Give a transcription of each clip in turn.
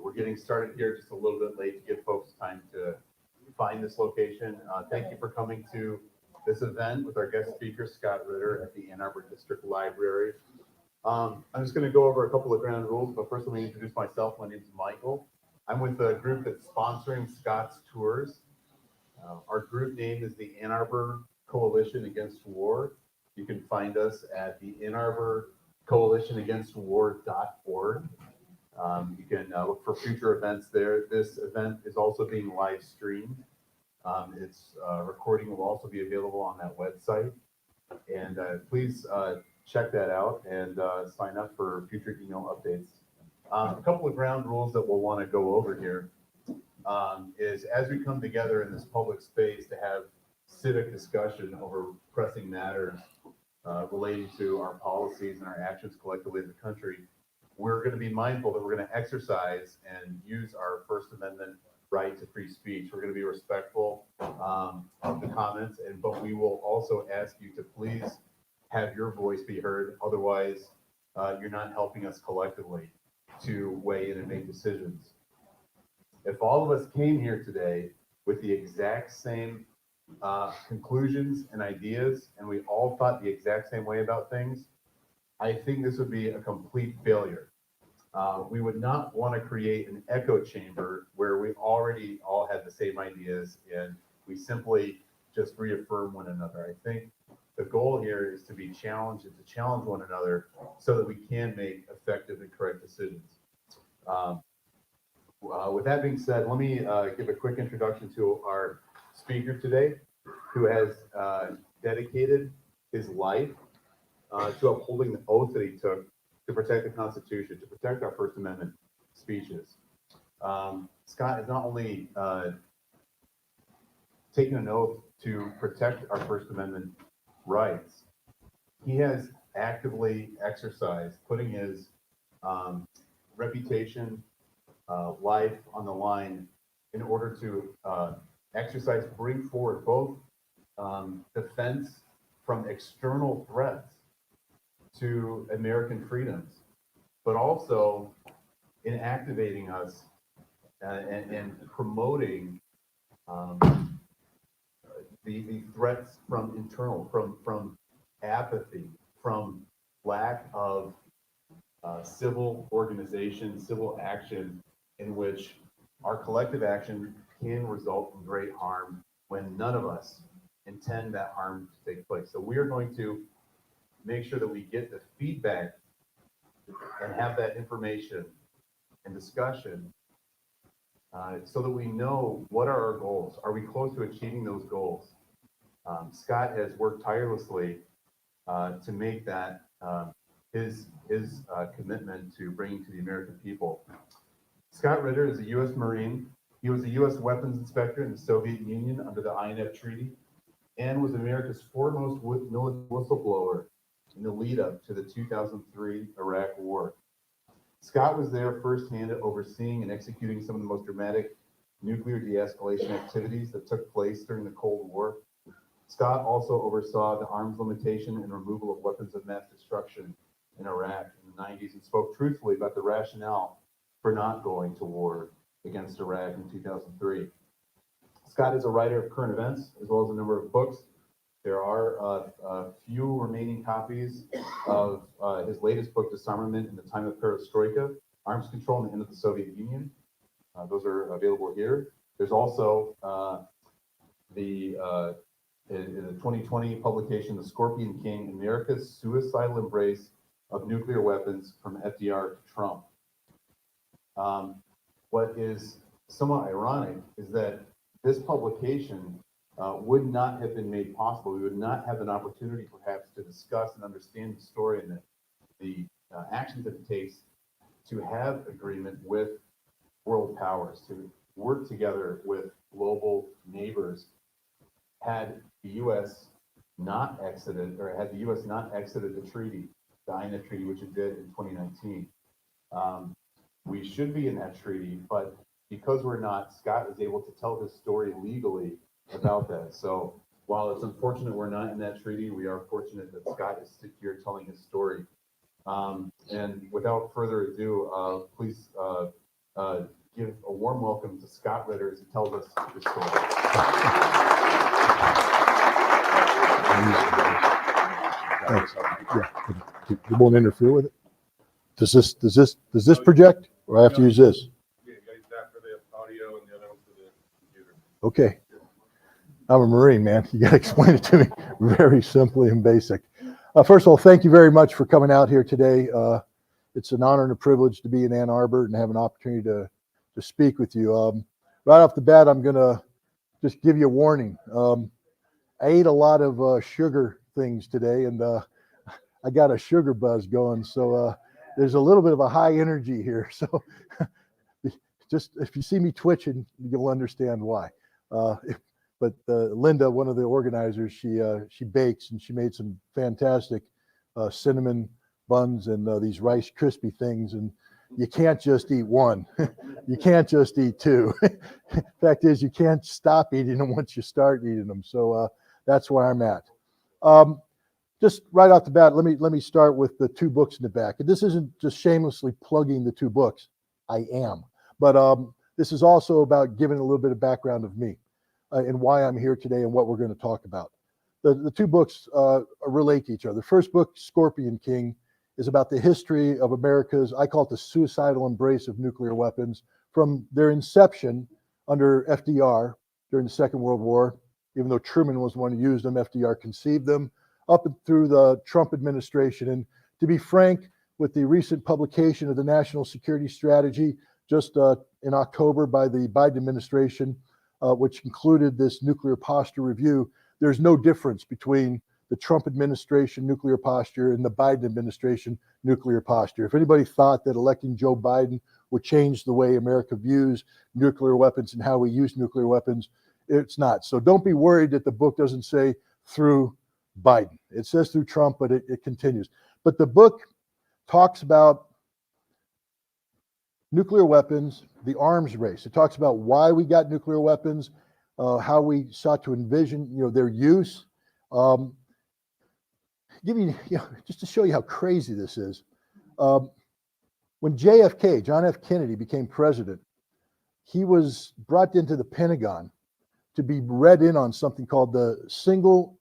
We're getting started here just a little bit late to give folks time to find this location. Thank you for coming to this event with our guest speaker, Scott Ritter at the Ann Arbor District Library. I'm just going to go over a couple of ground rules, but first let me introduce myself. My name is Michael. I'm with a group that's sponsoring Scott's tours. Our group name is the Ann Arbor Coalition Against War. You can find us at the Ann Arbor Coalition Against War.org. You can look for future events there. This event is also being live streamed. Its recording will also be available on that website. And please check that out and sign up for future email updates. A couple of ground rules that we'll want to go over here is as we come together in this public space to have civic discussion over pressing matters relating to our policies and our actions collectively as a country, we're going to be mindful that we're going to exercise and use our First Amendment right to free speech. We're going to be respectful of the comments, but we will also ask you to please have your voice be heard. Otherwise, you're not helping us collectively to weigh in and make decisions. If all of us came here today with the exact same conclusions and ideas, and we all thought the exact same way about things, I think this would be a complete failure. We would not want to create an echo chamber where we already all had the same ideas and we simply just reaffirm one another. I think the goal here is to be challenged and to challenge one another so that we can make effective and correct decisions. With that being said, let me give a quick introduction to our speaker today, who has dedicated his life to upholding the oath that he took to protect the Constitution, to protect our First Amendment speeches. Scott has not only taken an oath to protect our First Amendment rights, he has actively exercised, putting his reputation, life on the line in order to bring forward both defense from external threats to American freedoms, but also in activating us and promoting the threats from internal, from apathy, from lack of civil organization, civil action, in which our collective action can result in great harm when none of us intend that harm to take place. So we are going to make sure that we get the feedback and have that information and discussion so that we know what are our goals. Are we close to achieving those goals? Scott has worked tirelessly to make that his commitment to bringing to the American people. Scott Ritter is a U.S. Marine. He was a U.S. weapons inspector in the Soviet Union under the INF Treaty and was America's foremost whistleblower in the lead up to the 2003 Iraq War. Scott was there firsthand overseeing and executing some of the most dramatic nuclear de-escalation activities that took place during the Cold War. Scott also oversaw the arms limitation and removal of weapons of mass destruction in Iraq in the 90s and spoke truthfully about the rationale for not going to war against Iraq in 2003. Scott is a writer of current events as well as a number of books. There are a few remaining copies of his latest book, Disarmament in the Time of Perestroika, Arms Control and the End of the Soviet Union. Those are available here. There's also in the 2020 publication, The Scorpion King, America's Suicidal Embrace of Nuclear Weapons from FDR to Trump. What is somewhat ironic is that this publication would not have been made possible. We would not have an opportunity perhaps to discuss and understand the story and the actions that it takes to have agreement with world powers, to work together with global neighbors. Had the U.S. not exited, or had the U.S. not exited the treaty, the INF Treaty, which it did in 2019, we should be in that treaty, but because we're not, Scott is able to tell his story legally about that. So while it's unfortunate we're not in that treaty, we are fortunate that Scott is here telling his story. And without further ado, please tells us the story. Thanks. Yeah, you won't interfere with it. Does this project, or I have to use this? Yeah, you got to use that for the audio and the other one for the computer. Okay. I'm a Marine, man. You got to explain it to me very simply and basic. First of all, thank you very much for coming out here today. It's an honor and a privilege to be in Ann Arbor and have an opportunity to speak with you. Right off the bat, I'm going to just give you a warning. I ate a lot of sugar things today, and I got a sugar buzz going. So there's a little bit of a high energy here. So just if you see me twitching, you'll understand why. But Linda, one of the organizers, she bakes, and she made some fantastic cinnamon buns and these Rice Krispie things. And you can't just eat one. You can't just eat two. Fact is, you can't stop eating them once you start eating them. So that's where I'm at. Just right off the bat, let me start with the two books in the back. And this isn't just shamelessly plugging the two books. I am. But this is also about giving a little bit of background of me and why I'm here today and what we're going to talk about. The two books relate to each other. The first book, Scorpion King, is about the history of America's, I call it the suicidal embrace of nuclear weapons, from their inception under FDR during the Second World War. Even though Truman was the one who used them, FDR conceived them, up and through the Trump administration. And to be frank, with the recent publication of the National Security Strategy just in October by the Biden administration, which included this nuclear posture review, there's no difference between the Trump administration nuclear posture and the Biden administration nuclear posture. If anybody thought that electing Joe Biden would change the way America views nuclear weapons and how we use nuclear weapons, it's not. So don't be worried that the book doesn't say through Biden. It says through Trump, but it continues. But the book talks about nuclear weapons, the arms race. It talks about why we got nuclear weapons, how we sought to envision, their use. Just to show you how crazy this is. When JFK, John F. Kennedy, became president, he was brought into the Pentagon to be read in on something called the Single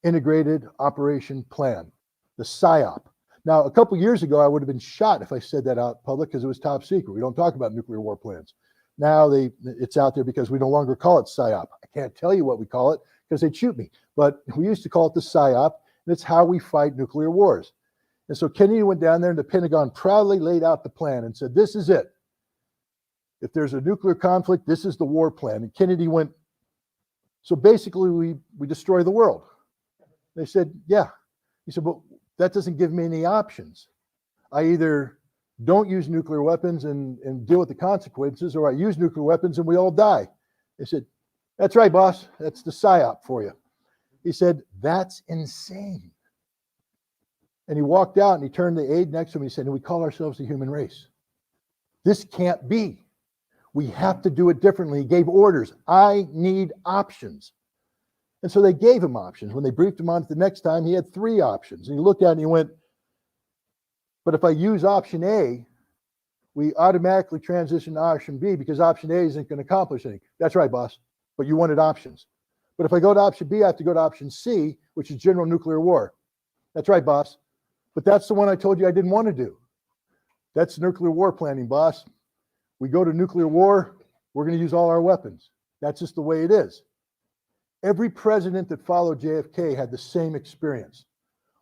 Integrated Operation Plan, the PSYOP. Now, a couple years ago, I would have been shot if I said that out public because it was top secret. We don't talk about nuclear war plans. Now it's out there because we no longer call it PSYOP. I can't tell you what we call it because they'd shoot me. But we used to call it the PSYOP, and it's how we fight nuclear wars. And so Kennedy went down there, and the Pentagon proudly laid out the plan and said, this is it. If there's a nuclear conflict, this is the war plan. And Kennedy went, so basically we destroy the world. They said, yeah. He said, but that doesn't give me any options. I either don't use nuclear weapons and deal with the consequences, or I use nuclear weapons and we all die. They said, that's right, boss. That's the PSYOP for you. He said, that's insane. And he walked out and he turned to the aide next to him and he said, we call ourselves the human race. This can't be. We have to do it differently. He gave orders. I need options. And so they gave him options. When they briefed him on it the next time, he had 3 options. And he looked at it and he went, but if I use option A, we automatically transition to option B because option A isn't going to accomplish anything. That's right, boss. But you wanted options. But if I go to option B, I have to go to option C, which is general nuclear war. That's right, boss. But that's the one I told you I didn't want to do. That's nuclear war planning, boss. We go to nuclear war, we're going to use all our weapons. That's just the way it is. Every president that followed JFK had the same experience.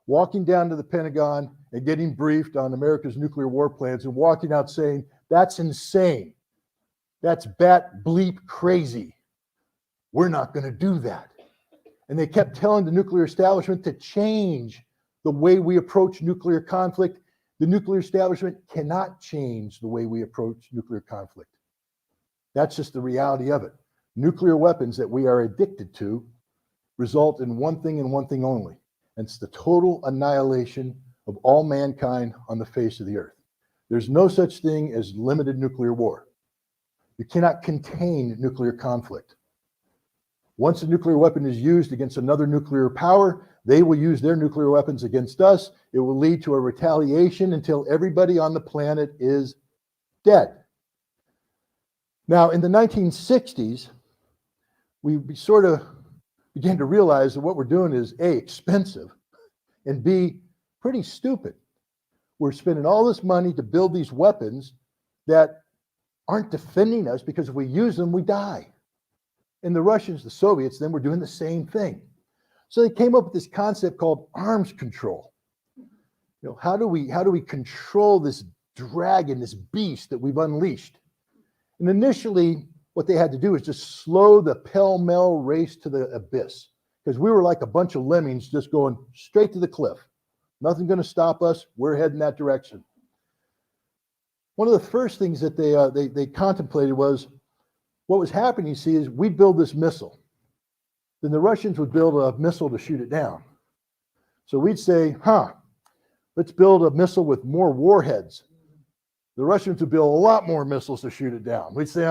Walking down to the Pentagon and getting briefed on America's nuclear war plans and walking out saying, that's insane. That's bat bleep crazy. We're not going to do that. And they kept telling the nuclear establishment to change the way we approach nuclear conflict. The nuclear establishment cannot change the way we approach nuclear conflict. That's just the reality of it. Nuclear weapons that we are addicted to result in one thing and one thing only. And it's the total annihilation of all mankind on the face of the earth. There's no such thing as limited nuclear war. You cannot contain nuclear conflict. Once a nuclear weapon is used against another nuclear power, they will use their nuclear weapons against us. It will lead to a retaliation until everybody on the planet is dead. Now, in the 1960s, we sort of began to realize that what we're doing is A, expensive, and B, pretty stupid. We're spending all this money to build these weapons that aren't defending us, because if we use them, we die. And the Russians, the Soviets, then were doing the same thing. So they came up with this concept called arms control. You know, how do we control this dragon, this beast that we've unleashed? And initially, what they had to do is just slow the pell-mell race to the abyss, because we were like a bunch of lemmings just going straight to the cliff. Nothing going to stop us. We're heading that direction. One of the first things that they contemplated was, what was happening, you see, is we'd build this missile. Then the Russians would build a missile to shoot it down. So we'd say, let's build a missile with more warheads. The Russians would build a lot more missiles to shoot it down. We'd say,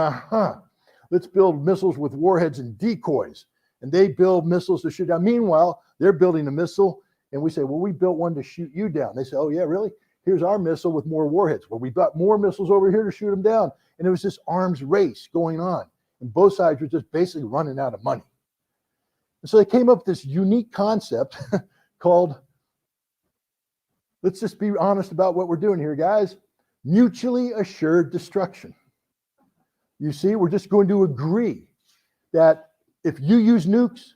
let's build missiles with warheads and decoys. And they build missiles to shoot down. Meanwhile, they're building a missile, and we say, well, we built one to shoot you down. They say, oh, yeah, really? Here's our missile with more warheads. Well, we got more missiles over here to shoot them down. And it was this arms race going on. And both sides were just basically running out of money. And so they came up with this unique concept called, let's just be honest about what we're doing here, guys. Mutually assured destruction. You see, we're just going to agree that if you use nukes,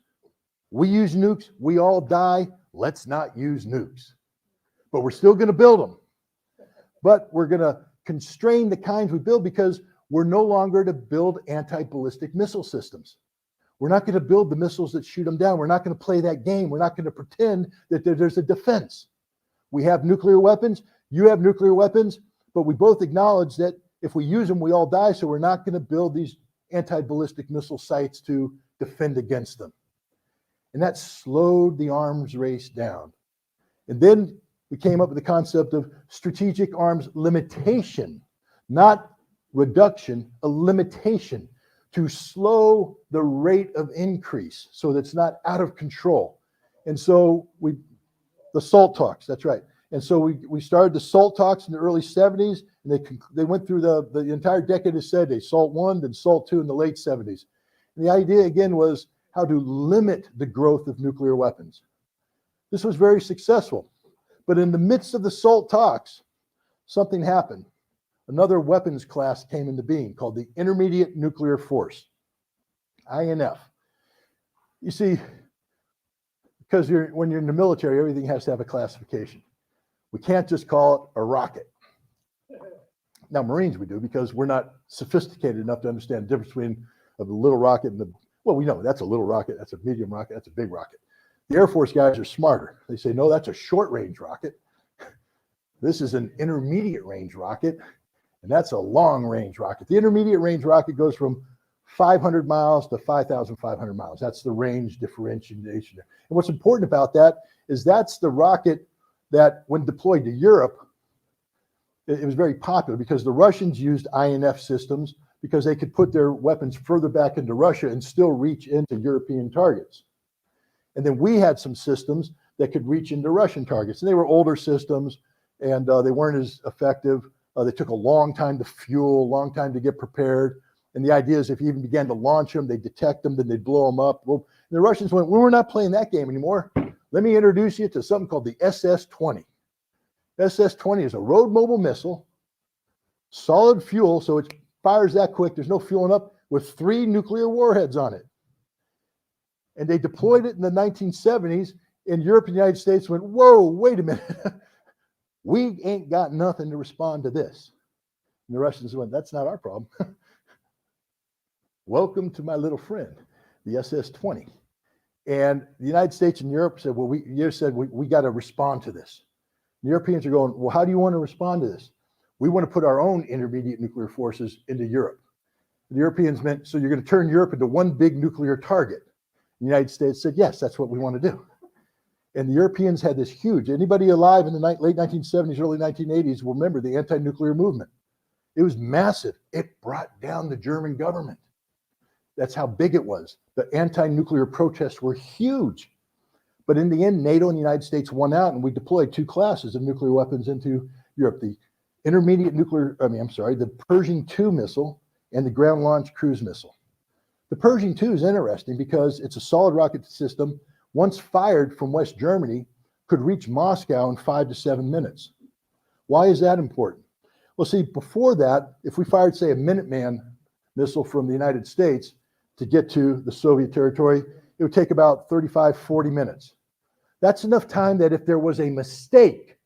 we all die. Let's not use nukes. But we're still going to build them. But we're going to constrain the kinds we build, because we're no longer to build anti-ballistic missile systems. We're not going to build the missiles that shoot them down. We're not going to play that game. We're not going to pretend that there's a defense. We have nuclear weapons. You have nuclear weapons. But we both acknowledge that if we use them, we all die. So we're not going to build these anti-ballistic missile sites to defend against them. And that slowed the arms race down. And then we came up with the concept of strategic arms limitation, not reduction, a limitation, to slow the rate of increase so that it's not out of control. And so the SALT talks, that's right. And so we started the SALT talks in the early 70s, and they went through the entire decade of SALT 1, then SALT 2 in the late 70s. And the idea, again, was how to limit the growth of nuclear weapons. This was very successful. But in the midst of the SALT talks, something happened. Another weapons class came into being called the Intermediate Nuclear Force, INF. You see, because when you're in the military, everything has to have a classification. We can't just call it a rocket. Now, Marines we do, because we're not sophisticated enough to understand the difference between a little rocket and well, we know that's a little rocket, that's a medium rocket, that's a big rocket. The Air Force guys are smarter. They say, no, that's a short-range rocket. This is an intermediate-range rocket, and that's a long-range rocket. The intermediate-range rocket goes from 500 miles to 5,500 miles. That's the range differentiation there. And what's important about that is that's the rocket that, when deployed to Europe, it was very popular, because the Russians used INF systems because they could put their weapons further back into Russia and still reach into European targets. And then we had some systems that could reach into Russian targets. And they were older systems, and they weren't as effective. They took a long time to fuel, long time to get prepared. And the idea is if you even began to launch them, they'd detect them, then they'd blow them up. Well, the Russians went, well, we're not playing that game anymore. Let me introduce you to something called the SS-20. SS-20 is a road mobile missile, solid fuel, so it fires that quick. There's no fueling up, with 3 nuclear warheads on it. And they deployed it in the 1970s. In Europe and the United States went, whoa, wait a minute. We ain't got nothing to respond to this. And the Russians went, that's not our problem. Welcome to my little friend, the SS-20. And the United States and Europe said, well, we got to respond to this. The Europeans are going, well, how do you want to respond to this? We want to put our own intermediate nuclear forces into Europe. The Europeans meant, so you're going to turn Europe into one big nuclear target. The United States said, yes, that's what we want to do. And the Europeans had this huge, anybody alive in the late 1970s, early 1980s will remember the anti-nuclear movement. It was massive. It brought down the German government. That's how big it was. The anti-nuclear protests were huge. But in the end, NATO and the United States won out, and we deployed 2 classes of nuclear weapons into Europe. The the Pershing II missile and the ground-launched cruise missile. The Pershing II is interesting because it's a solid rocket system, once fired from West Germany, could reach Moscow in 5 to 7 minutes. Why is that important? Well, see, before that, if we fired, say, a Minuteman missile from the United States to get to the Soviet territory, it would take about 35, 40 minutes. That's enough time that if there was a mistake,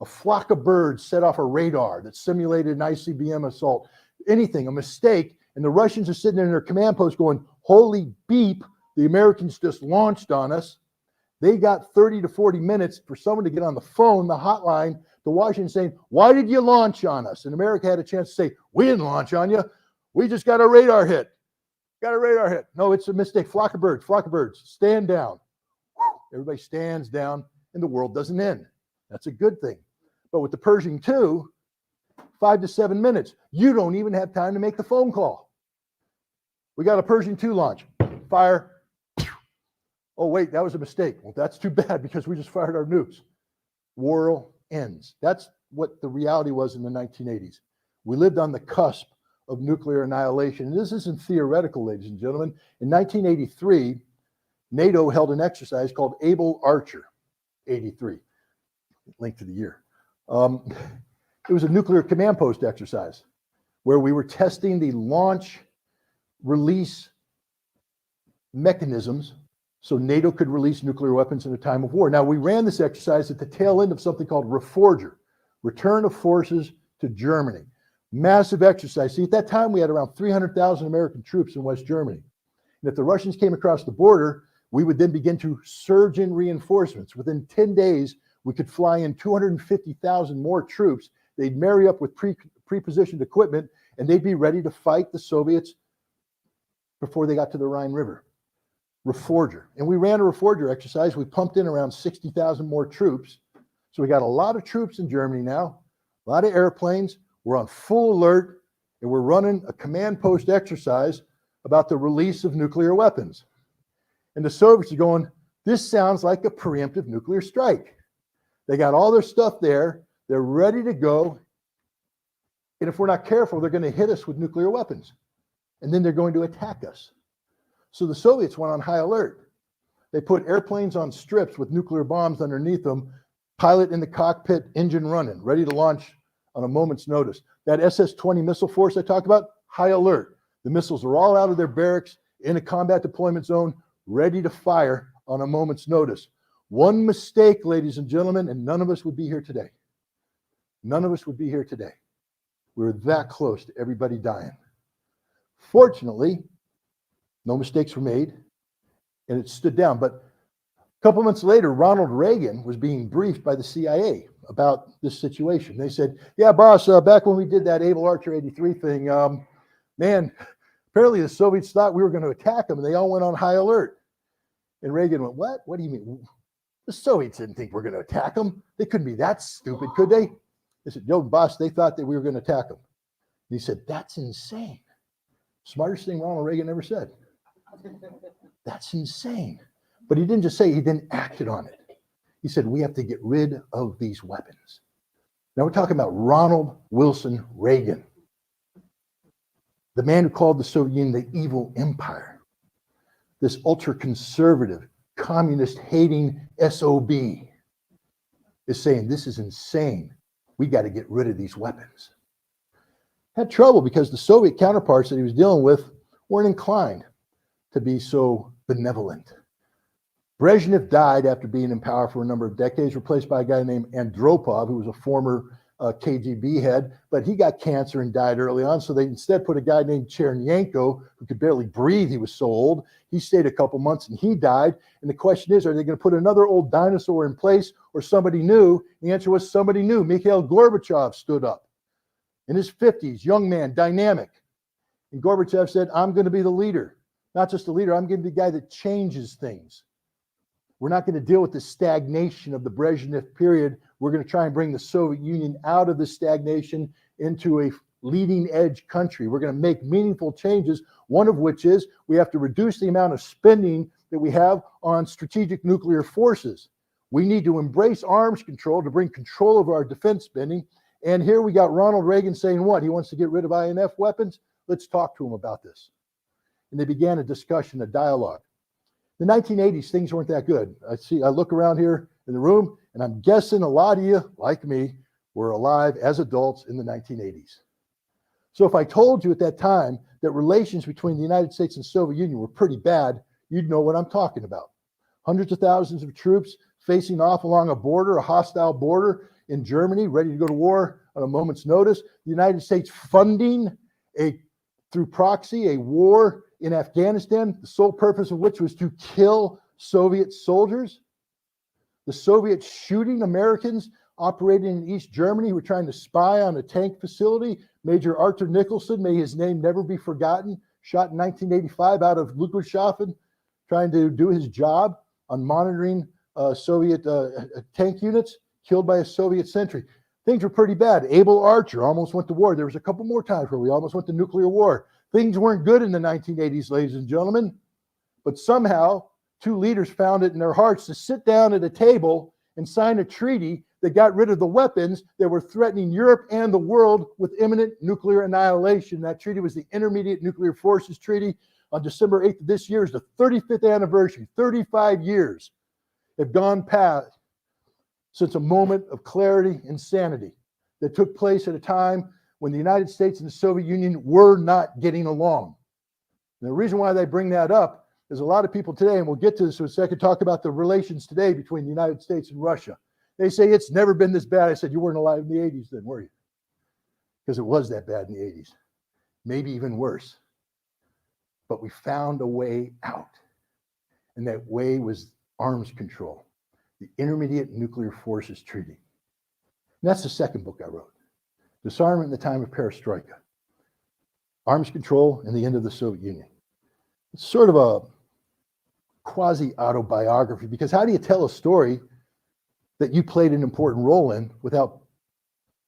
a flock of birds set off a radar that simulated an ICBM assault, anything, a mistake, and the Russians are sitting in their command post going, holy beep, the Americans just launched on us. They got 30 to 40 minutes for someone to get on the phone, the hotline, to Washington saying, why did you launch on us? And America had a chance to say, we didn't launch on you. We just got a radar hit. Got a radar hit. No, it's a mistake. Flock of birds, stand down. Everybody stands down and the world doesn't end. That's a good thing. But with the Pershing II, 5 to 7 minutes, you don't even have time to make the phone call. We got a Pershing II launch. Fire. Oh, wait, that was a mistake. Well, that's too bad because we just fired our nukes. War ends. That's what the reality was in the 1980s. We lived on the cusp of nuclear annihilation. And this isn't theoretical, ladies and gentlemen. In 1983, NATO held an exercise called Able Archer, 83, linked to the year. It was a nuclear command post exercise where we were testing the launch release mechanisms so NATO could release nuclear weapons in a time of war. Now, we ran this exercise at the tail end of something called Reforger, Return of Forces to Germany. Massive exercise. See, at that time, we had around 300,000 American troops in West Germany. And if the Russians came across the border, we would then begin to surge in reinforcements. Within 10 days, we could fly in 250,000 more troops. They'd marry up with pre-positioned equipment, and they'd be ready to fight the Soviets before they got to the Rhine River. Reforger. And we ran a Reforger exercise. We pumped in around 60,000 more troops. So we got a lot of troops in Germany now, a lot of airplanes. We're on full alert, and we're running a command post exercise about the release of nuclear weapons. And the Soviets are going, this sounds like a preemptive nuclear strike. They got all their stuff there. They're ready to go. And if we're not careful, they're going to hit us with nuclear weapons. And then they're going to attack us. So the Soviets went on high alert. They put airplanes on strips with nuclear bombs underneath them, pilot in the cockpit, engine running, ready to launch on a moment's notice. That SS-20 missile force I talked about, high alert. The missiles are all out of their barracks in a combat deployment zone, ready to fire on a moment's notice. One mistake, ladies and gentlemen, and none of us would be here today. None of us would be here today. We were that close to everybody dying. Fortunately, no mistakes were made, and it stood down. But a couple months later, Ronald Reagan was being briefed by the CIA about this situation. They said, yeah, boss, back when we did that Able Archer 83 thing, man, apparently the Soviets thought we were going to attack them, and they all went on high alert. And Reagan went, what? What do you mean? The Soviets didn't think we're going to attack them. They couldn't be that stupid, could they? They said, yo, boss, they thought that we were going to attack them. And he said, that's insane. Smartest thing Ronald Reagan ever said. That's insane. But he didn't just say, he then acted on it. He said, we have to get rid of these weapons. Now we're talking about Ronald Wilson Reagan, the man who called the Soviet Union the evil empire, this ultra-conservative, communist-hating SOB is saying, this is insane. We got to get rid of these weapons. Had trouble because the Soviet counterparts that he was dealing with weren't inclined to be so benevolent. Brezhnev died after being in power for a number of decades, replaced by a guy named Andropov, who was a former KGB head, but he got cancer and died early on, so they instead put a guy named Chernenko, who could barely breathe. He was so old. He stayed a couple months and he died. And the question is, are they going to put another old dinosaur in place or somebody new? The answer was somebody new. Mikhail Gorbachev stood up in his 50s, young man, dynamic. And Gorbachev said, I'm going to be the leader. Not just the leader, I'm going to be the guy that changes things. We're not going to deal with the stagnation of the Brezhnev period. We're going to try and bring the Soviet Union out of the stagnation into a leading edge country. We're going to make meaningful changes, one of which is we have to reduce the amount of spending that we have on strategic nuclear forces. We need to embrace arms control to bring control over our defense spending. And here we got Ronald Reagan saying what? He wants to get rid of INF weapons. Let's talk to them about this. And they began a discussion, a dialogue. In the 1980s, things weren't that good. I look around here in the room, and I'm guessing a lot of you, like me, were alive as adults in the 1980s. So if I told you at that time that relations between the United States and the Soviet Union were pretty bad, you'd know what I'm talking about. Hundreds of thousands of troops facing off along a border, a hostile border in Germany, ready to go to war on a moment's notice. The United States funding through proxy, a war in Afghanistan, the sole purpose of which was to kill Soviet soldiers. The Soviets shooting Americans operating in East Germany who were trying to spy on a tank facility. Major Arthur Nicholson, may his name never be forgotten, shot in 1985 out of Ludwigshafen, trying to do his job on monitoring Soviet tank units, killed by a Soviet sentry. Things were pretty bad. Able Archer almost went to war. There was a couple more times where we almost went to nuclear war. Things weren't good in the 1980s, ladies and gentlemen. But somehow, two leaders found it in their hearts to sit down at a table and sign a treaty that got rid of the weapons that were threatening Europe and the world with imminent nuclear annihilation. That treaty was the Intermediate Nuclear Forces Treaty. On December 8th of this year is the 35th anniversary. 35 years have gone past since a moment of clarity and sanity that took place at a time when the United States and the Soviet Union were not getting along. And the reason why they bring that up is a lot of people today, and we'll get to this in a second, talk about the relations today between the United States and Russia. They say it's never been this bad. I said, you weren't alive in the 80s then, were you? Because it was that bad in the 80s. Maybe even worse. But we found a way out. And that way was arms control, the Intermediate Nuclear Forces Treaty. And that's the second book I wrote, Disarmament in the Time of Perestroika, Arms Control and the End of the Soviet Union. It's sort of a quasi-autobiography, because how do you tell a story that you played an important role in without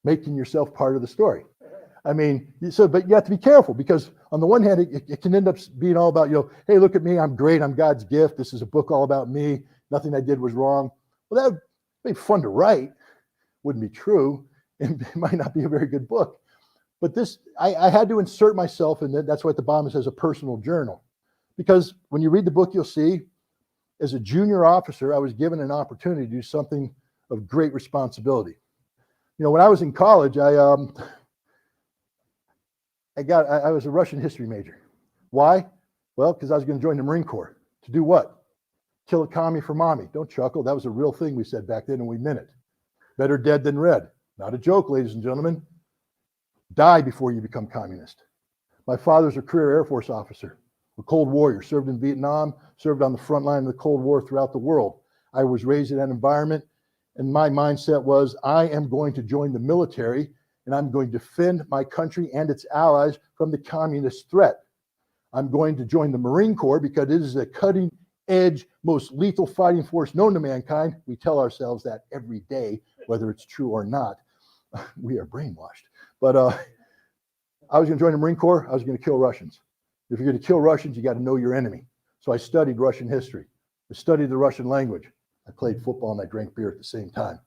making yourself part of the story? I mean, but you have to be careful, because on the one hand, it can end up being all about, hey, look at me, I'm great, I'm God's gift, this is a book all about me, nothing I did was wrong. Well, that would be fun to write, wouldn't be true, and it might not be a very good book. But this, I had to insert myself in it. That's why at the bottom it says a personal journal. Because when you read the book, you'll see, as a junior officer, I was given an opportunity to do something of great responsibility. When I was in college, I was a Russian history major. Why? Well, because I was going to join the Marine Corps. To do what? Kill a commie for mommy. Don't chuckle. That was a real thing we said back then, and we meant it. Better dead than red. Not a joke, ladies and gentlemen. Die before you become communist. My father's a career Air Force officer, a Cold Warrior, served in Vietnam, served on the front line of the Cold War throughout the world. I was raised in that environment, and my mindset was, I am going to join the military, and I'm going to defend my country and its allies from the communist threat. I'm going to join the Marine Corps because it is a cutting-edge, most lethal fighting force known to mankind. We tell ourselves that every day, whether it's true or not. We are brainwashed. But I was going to join the Marine Corps. I was going to kill Russians. If you're going to kill Russians, you got to know your enemy. So I studied Russian history. I studied the Russian language. I played football and I drank beer at the same time.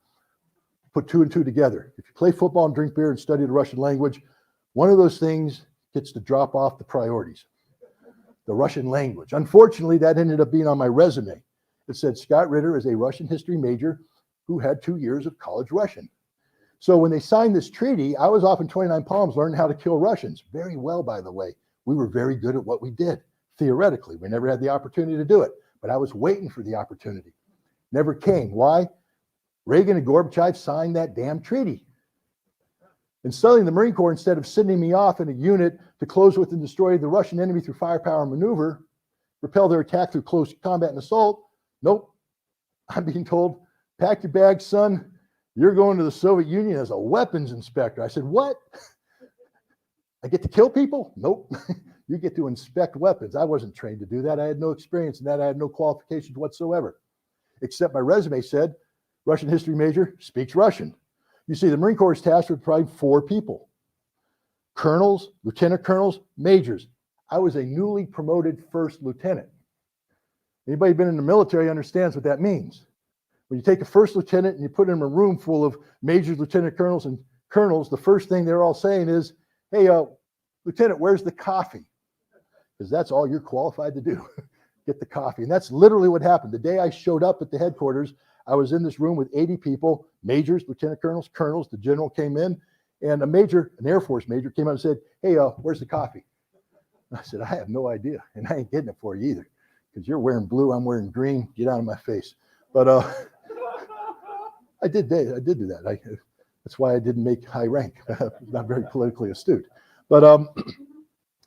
Put two and two together. If you play football and drink beer and study the Russian language, one of those things gets to drop off the priorities. The Russian language. Unfortunately, that ended up being on my resume. It said Scott Ritter is a Russian history major who had 2 years of college Russian. So when they signed this treaty, I was off in 29 Palms learning how to kill Russians. Very well, by the way. We were very good at what we did. Theoretically, we never had the opportunity to do it. But I was waiting for the opportunity. Never came. Why? Reagan and Gorbachev signed that damn treaty. And suddenly the Marine Corps, instead of sending me off in a unit to close with and destroy the Russian enemy through firepower and maneuver, repel their attack through close combat and assault, nope. I'm being told, pack your bags, son. You're going to the Soviet Union as a weapons inspector. I said, what? I get to kill people? Nope. You get to inspect weapons. I wasn't trained to do that. I had no experience in that. I had no qualifications whatsoever, except my resume said, Russian history major, speaks Russian. You see, the Marine Corps is tasked with probably 4 people. Colonels, lieutenant colonels, majors. I was a newly promoted first lieutenant. Anybody been in the military understands what that means. When you take a first lieutenant and you put him in a room full of majors, lieutenant colonels, and colonels, the first thing they're all saying is, hey, Lieutenant, where's the coffee? Because that's all you're qualified to do, get the coffee. And that's literally what happened. The day I showed up at the headquarters, I was in this room with 80 people, majors, lieutenant colonels, colonels. The general came in, and a major, an Air Force major, came out and said, hey, where's the coffee? I said, I have no idea, and I ain't getting it for you either, because you're wearing blue, I'm wearing green. Get out of my face. But I did do that. That's why I didn't make high rank. Not very politically astute. But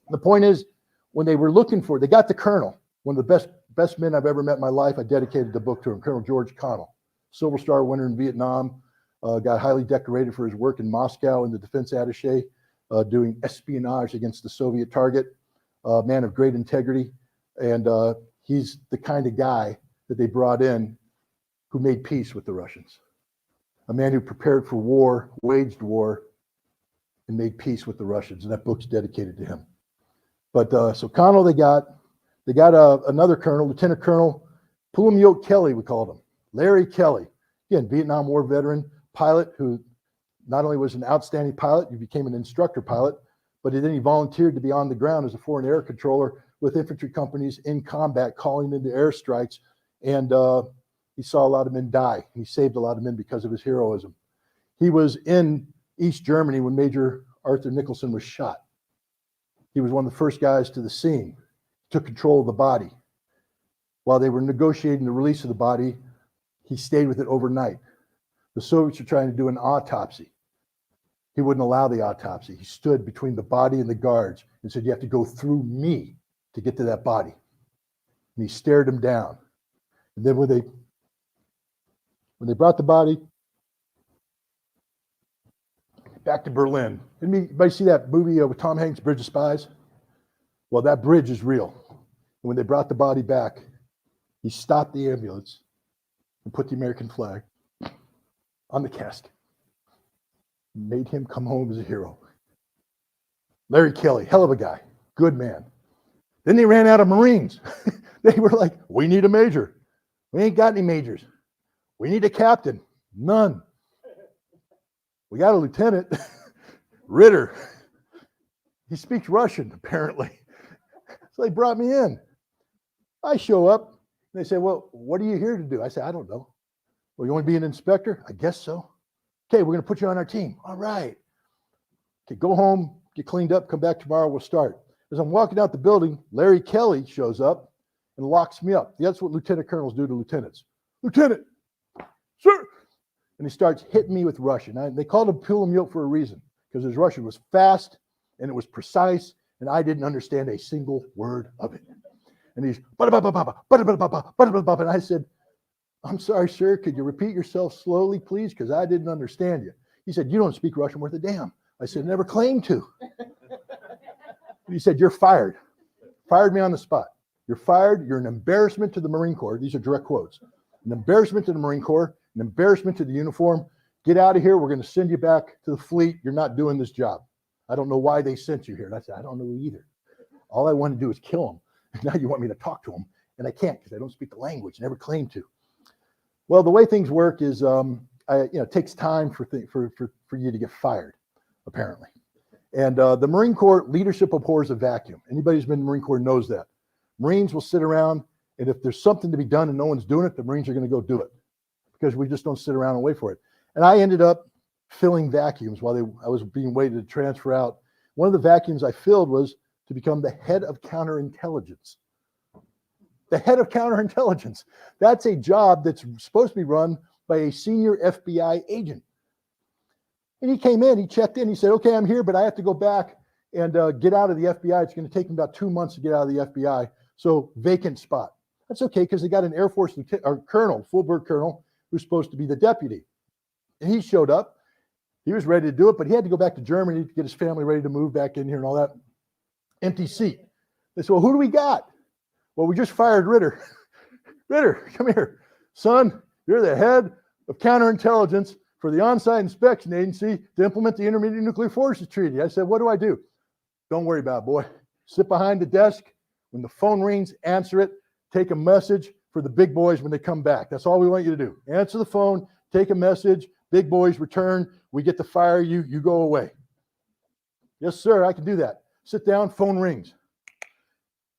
the point is, when they were looking for, they got the colonel, one of the best men I've ever met in my life. I dedicated the book to him, Colonel George Connell, Silver Star winner in Vietnam, got highly decorated for his work in Moscow in the defense attaché, doing espionage against the Soviet target, man of great integrity. And he's the kind of guy that they brought in who made peace with the Russians. A man who prepared for war, waged war, and made peace with the Russians. And that book's dedicated to him. But so Connell they got another colonel, Lieutenant Colonel Pulumyot Kelly, we called him. Larry Kelly, again, Vietnam War veteran, pilot who not only was an outstanding pilot, he became an instructor pilot, but then he volunteered to be on the ground as a foreign air controller with infantry companies in combat, calling into airstrikes. And he saw a lot of men die. He saved a lot of men because of his heroism. He was in East Germany when Major Arthur Nicholson was shot. He was one of the first guys to the scene, took control of the body. While they were negotiating the release of the body, he stayed with it overnight. The Soviets were trying to do an autopsy. He wouldn't allow the autopsy. He stood between the body and the guards and said, you have to go through me to get to that body. And he stared him down. And then when they brought the body back to Berlin, anybody see that movie with Tom Hanks, Bridge of Spies? Well, that bridge is real. And when they brought the body back, he stopped the ambulance and put the American flag on the casket. Made him come home as a hero. Larry Kelly, hell of a guy, good man. Then they ran out of Marines. They were like, we need a major. We ain't got any majors. We need a captain. None. We got a lieutenant, Ritter. He speaks Russian, apparently. So they brought me in. I show up, and they say, well, what are you here to do? I say, I don't know. Well, you want to be an inspector? I guess so. Okay, we're going to put you on our team. All right. Okay, go home, get cleaned up, come back tomorrow, we'll start. As I'm walking out the building, Larry Kelly shows up and locks me up. That's what lieutenant colonels do to lieutenants. Lieutenant, sir. And he starts hitting me with Russian. They called him Pulumyot for a reason, because his Russian was fast and it was precise, and I didn't understand a single word of it. And he's, and I said, I'm sorry, sir, could you repeat yourself slowly, please? Because I didn't understand you. He said, you don't speak Russian worth a damn. I said, never claimed to. He said, you're fired. Fired me on the spot. You're fired. You're an embarrassment to the Marine Corps. These are direct quotes. An embarrassment to the Marine Corps, an embarrassment to the uniform. Get out of here. We're going to send you back to the fleet. You're not doing this job. I don't know why they sent you here. And I said, I don't know either. All I want to do is kill him. And now you want me to talk to him. And I can't because I don't speak the language. Never claimed to. Well, the way things work is, it takes time for you to get fired, apparently. And the Marine Corps leadership abhors a vacuum. Anybody who's been in the Marine Corps knows that. Marines will sit around, and if there's something to be done and no one's doing it, the Marines are going to go do it, because we just don't sit around and wait for it. And I ended up filling vacuums while I was being waited to transfer out. One of the vacuums I filled was to become the head of counterintelligence. The head of counterintelligence. That's a job that's supposed to be run by a senior FBI agent. And he came in, he checked in, he said, okay, I'm here, but I have to go back and get out of the FBI. It's going to take me about 2 months to get out of the FBI. So vacant spot. That's okay, because they got an Air Force colonel, full-bird colonel, who's supposed to be the deputy. And he showed up. He was ready to do it, but he had to go back to Germany to get his family ready to move back in here and all that. Empty seat. They said, well, who do we got? Well, we just fired Ritter. Ritter, come here. Son, you're the head of counterintelligence for the on-site inspection agency to implement the Intermediate Nuclear Forces Treaty. I said, what do I do? Don't worry about it, boy. Sit behind the desk. When the phone rings, answer it. Take a message for the big boys when they come back. That's all we want you to do. Answer the phone, take a message, big boys return, we get to fire you, you go away. Yes, sir, I can do that. Sit down, phone rings.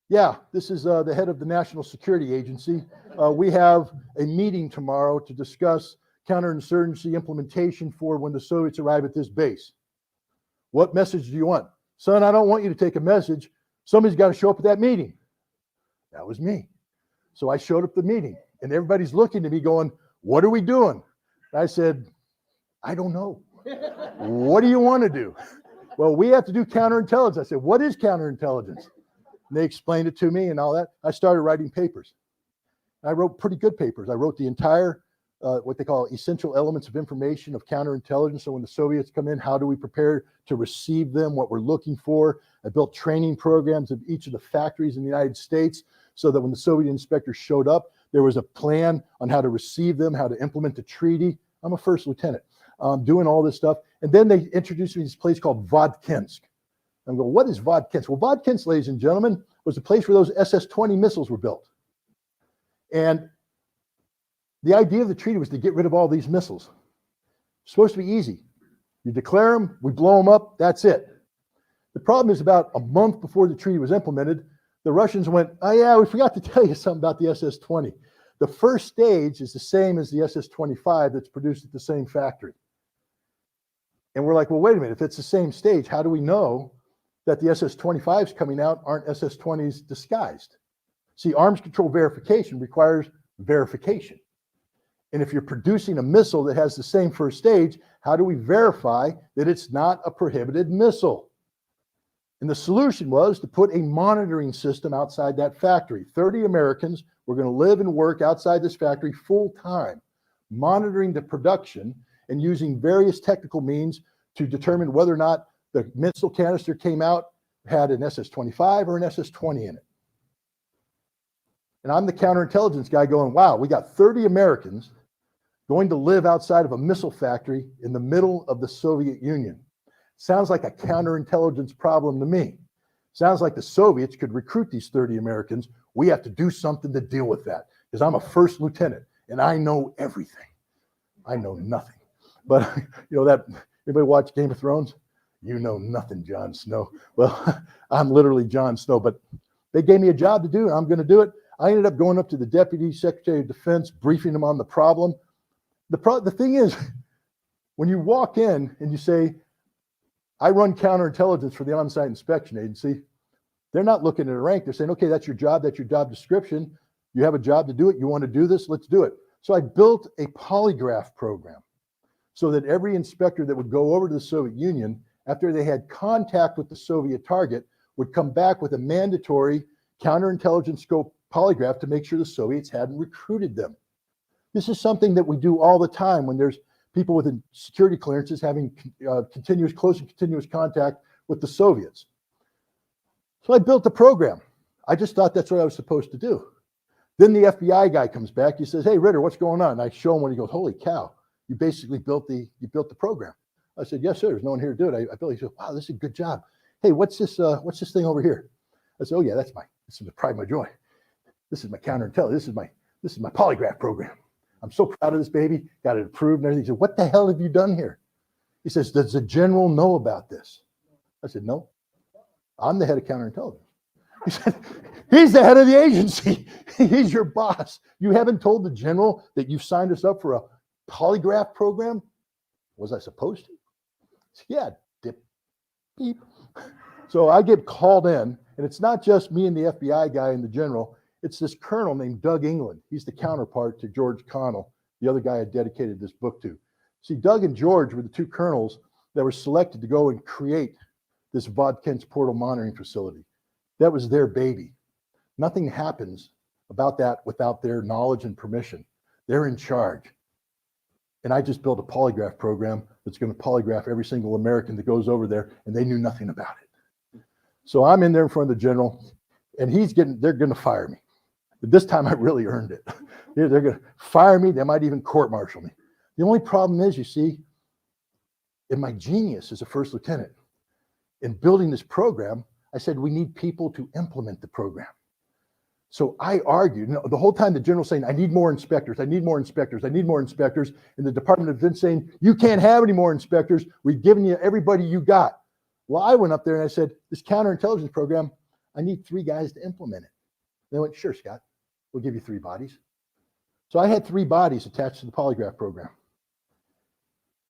Yeah, this is the head of the National Security Agency. We have a meeting tomorrow to discuss counterinsurgency implementation for when the Soviets arrive at this base. What message do you want? Son, I don't want you to take a message. Somebody's got to show up at that meeting. That was me. So I showed up at the meeting, and everybody's looking at me going, what are we doing? And I said, I don't know. What do you want to do? Well, we have to do counterintelligence. I said, what is counterintelligence? And they explained it to me and all that. I started writing papers. I wrote pretty good papers. I wrote the entire, what they call essential elements of information of counterintelligence. So when the Soviets come in, how do we prepare to receive them, what we're looking for. I built training programs of each of the factories in the United States so that when the Soviet inspectors showed up, there was a plan on how to receive them, how to implement the treaty. I'm a first lieutenant, doing all this stuff. And then they introduced me to this place called Vodkinsk. I'm going, what is Vodkinsk? Well, Vodkinsk, ladies and gentlemen, was the place where those SS-20 missiles were built. And the idea of the treaty was to get rid of all these missiles. It's supposed to be easy. You declare them, we blow them up, that's it. The problem is about a month before the treaty was implemented, the Russians went, oh yeah, we forgot to tell you something about the SS-20. The first stage is the same as the SS-25 that's produced at the same factory. And we're like, well, wait a minute, if it's the same stage, how do we know that the SS-25s coming out aren't SS-20s disguised? See, arms control verification requires verification. And if you're producing a missile that has the same first stage, how do we verify that it's not a prohibited missile? And the solution was to put a monitoring system outside that factory. 30 Americans were going to live and work outside this factory full time, monitoring the production and using various technical means to determine whether or not the missile canister came out, had an SS-25 or an SS-20 in it. And I'm the counterintelligence guy going, wow, we got 30 Americans going to live outside of a missile factory in the middle of the Soviet Union. Sounds like a counterintelligence problem to me. Sounds like the Soviets could recruit these 30 Americans. We have to do something to deal with that because I'm a first lieutenant and I know everything. I know nothing. But you know that, anybody watch Game of Thrones? You know nothing, Jon Snow. Well, I'm literally Jon Snow, but they gave me a job to do and I'm going to do it. I ended up going up to the Deputy Secretary of Defense, briefing him on the problem. The thing is, when you walk in and you say, I run counterintelligence for the on-site inspection agency, they're not looking at a rank. They're saying, okay, that's your job description. You have a job to do it. You want to do this? Let's do it. So I built a polygraph program so that every inspector that would go over to the Soviet Union, after they had contact with the Soviet target, would come back with a mandatory counterintelligence scope polygraph to make sure the Soviets hadn't recruited them. This is something that we do all the time when there's people with security clearances having close and continuous contact with the Soviets. So I built the program. I just thought that's what I was supposed to do. Then the FBI guy comes back. He says, hey, Ritter, what's going on? And I show him what he goes, holy cow, you basically built the program. I said, yes, sir. There's no one here to do it. I built it. He said, wow, this is a good job. Hey, what's this thing over here? I said, oh yeah, this is the pride of my joy. This is my counterintelligence. This is my polygraph program. I'm so proud of this baby, got it approved and everything. He said, what the hell have you done here? He says, does the general know about this? I said, no, I'm the head of counterintelligence. He said, he's the head of the agency. He's your boss. You haven't told the general that you've signed us up for a polygraph program? Was I supposed to? Said, yeah, dip, beep. So I get called in, and it's not just me and the FBI guy and the general. It's this colonel named Doug England. He's the counterpart to George Connell, the other guy I dedicated this book to. See, Doug and George were the two colonels that were selected to go and create this Vodkinsk portal monitoring facility. That was their baby. Nothing happens about that without their knowledge and permission. They're in charge. And I just built a polygraph program that's going to polygraph every single American that goes over there, and they knew nothing about it. So I'm in there in front of the general, and they're going to fire me. But this time I really earned it. They're going to fire me. They might even court-martial me. The only problem is, you see, in my genius as a first lieutenant, in building this program, I said, we need people to implement the program. So I argued, the whole time the general's saying, I need more inspectors, I need more inspectors, I need more inspectors. And the Department of Defense saying, you can't have any more inspectors. We've given you everybody you got. Well, I went up there and I said, this counterintelligence program, I need 3 guys to implement it. They went, sure, Scott, we'll give you 3 bodies. So I had 3 bodies attached to the polygraph program.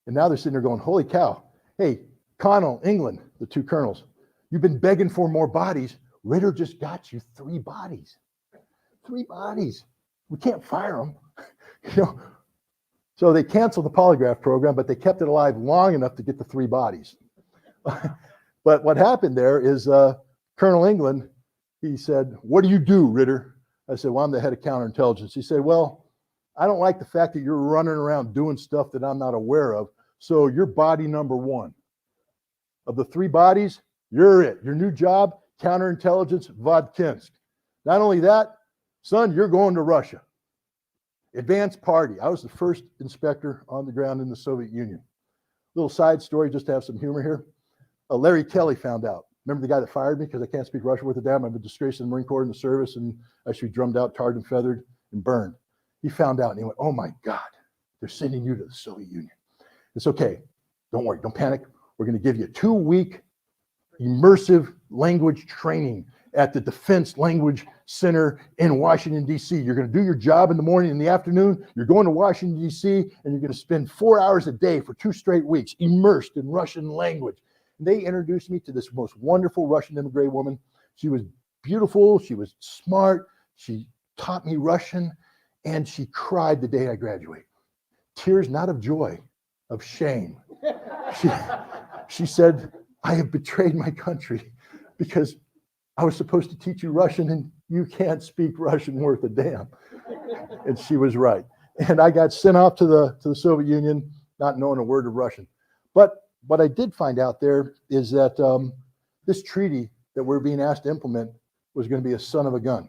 And now they're sitting there going, holy cow. Hey, Connell, England, the 2 colonels, you've been begging for more bodies. Ritter just got you 3 bodies. 3 bodies. We can't fire them. You know? So they canceled the polygraph program, but they kept it alive long enough to get the 3 bodies. But what happened there is Colonel England, he said, what do you do, Ritter? I said, well, I'm the head of counterintelligence. He said, well, I don't like the fact that you're running around doing stuff that I'm not aware of. So you're body number 1. Of the 3 bodies, you're it. Your new job, counterintelligence, Vodkinsk. Not only that, son, you're going to Russia. Advanced party. I was the first inspector on the ground in the Soviet Union. Little side story, just to have some humor here. Larry Kelly found out. Remember the guy that fired me because I can't speak Russian worth a damn? I'm a disgrace in the Marine Corps in the service and I should be drummed out, tarred and feathered and burned. He found out and he went, oh my God, they're sending you to the Soviet Union. It's okay. Don't worry. Don't panic. We're going to give you a 2-week immersive language training at the Defense Language Center in Washington, D.C. You're going to do your job in the morning. In the afternoon, you're going to Washington, D.C., and you're going to spend 4 hours a day for 2 straight weeks immersed in Russian language. And they introduced me to this most wonderful Russian immigrant woman. She was beautiful. She was smart. She taught me Russian, and she cried the day I graduated. Tears not of joy, of shame. She said, I have betrayed my country because I was supposed to teach you Russian and you can't speak Russian worth a damn. And she was right. And I got sent off to the Soviet Union, not knowing a word of Russian. But what I did find out there is that this treaty that we're being asked to implement was going to be a son of a gun.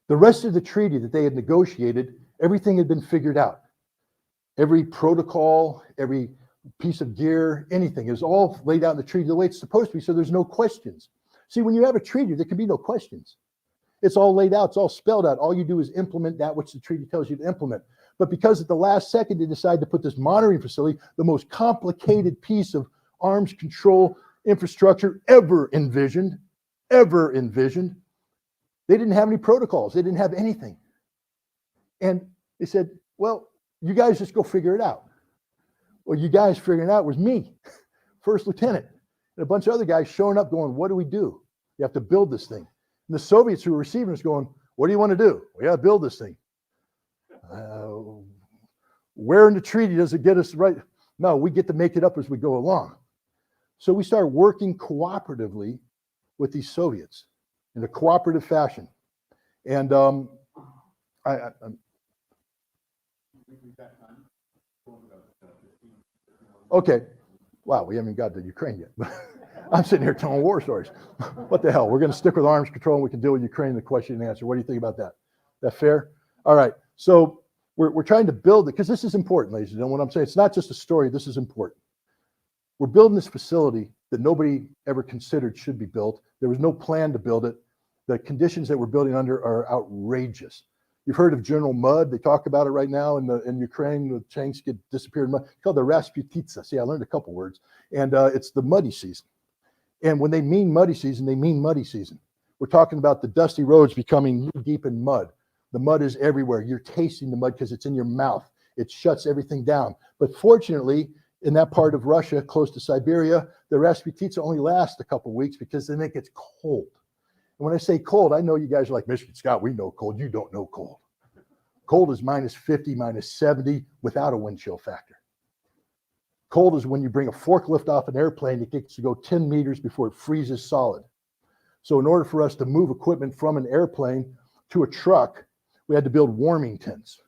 The rest of the treaty that they had negotiated, everything had been figured out. Every protocol, every piece of gear, anything is all laid out in the treaty the way it's supposed to be, so there's no questions. See, when you have a treaty, there can be no questions. It's all laid out, it's all spelled out. All you do is implement that which the treaty tells you to implement. But because at the last second they decided to put this monitoring facility, the most complicated piece of arms control infrastructure ever envisioned, they didn't have any protocols, they didn't have anything. And they said, well, you guys just go figure it out. Well, you guys figuring it out was me, first lieutenant, and a bunch of other guys showing up going, what do we do? You have to build this thing. And the Soviets who were receiving us going, what do you want to do? We got to build this thing. Where in the treaty does it get us right? No, we get to make it up as we go along. So we start working cooperatively with these Soviets in a cooperative fashion. And okay. Wow, we haven't got to Ukraine yet. I'm sitting here telling war stories. What the hell? We're going to stick with arms control and we can deal with Ukraine in the question and answer. What do you think about that? That fair? All right. So we're trying to build it because this is important, ladies and gentlemen. What I'm saying, it's not just a story. This is important. We're building this facility that nobody ever considered should be built. There was no plan to build it. The conditions that we're building under are outrageous. You've heard of General Mud. They talk about it right now in Ukraine. The tanks get disappeared in mud. It's called the Rasputitsa. See, I learned a couple words. And it's the muddy season. And when they mean muddy season, they mean muddy season. We're talking about the dusty roads becoming knee-deep in mud. The mud is everywhere. You're tasting the mud because it's in your mouth. It shuts everything down. But fortunately, in that part of Russia, close to Siberia, the Rasputitsa only lasts a couple weeks because then it gets cold. And when I say cold, I know you guys are like, Michigan Scott, we know cold. You don't know cold. Cold is minus 50, minus 70 without a wind chill factor. Cold is when you bring a forklift off an airplane, it gets to go 10 meters before it freezes solid. So in order for us to move equipment from an airplane to a truck, we had to build warming tents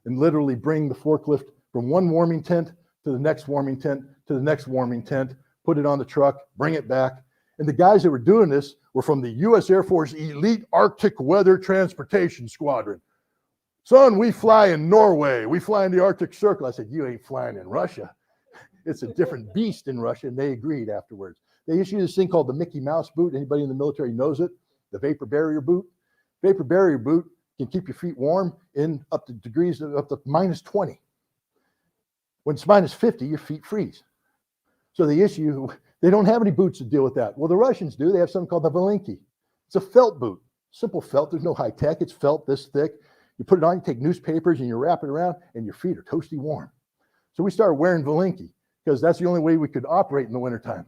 and literally bring the forklift from one warming tent to the next warming tent to the next warming tent, put it on the truck, bring it back. And the guys that were doing this were from the U.S. Air Force Elite Arctic Weather Transportation Squadron. Son, we fly in Norway. We fly in the Arctic Circle. I said, you ain't flying in Russia. It's a different beast in Russia, and they agreed afterwards. They issued this thing called the Mickey Mouse boot. Anybody in the military knows it, the vapor barrier boot. Vapor barrier boot can keep your feet warm in up to degrees, up to minus 20. When it's minus 50, your feet freeze. So they issue They don't have any boots to deal with that. Well, the Russians do. They have something called the Valinki. It's a felt boot, simple felt. There's no high tech. It's felt this thick. You put it on, you take newspapers and you wrap it around and your feet are toasty warm. So we started wearing Valinki because that's the only way we could operate in the wintertime.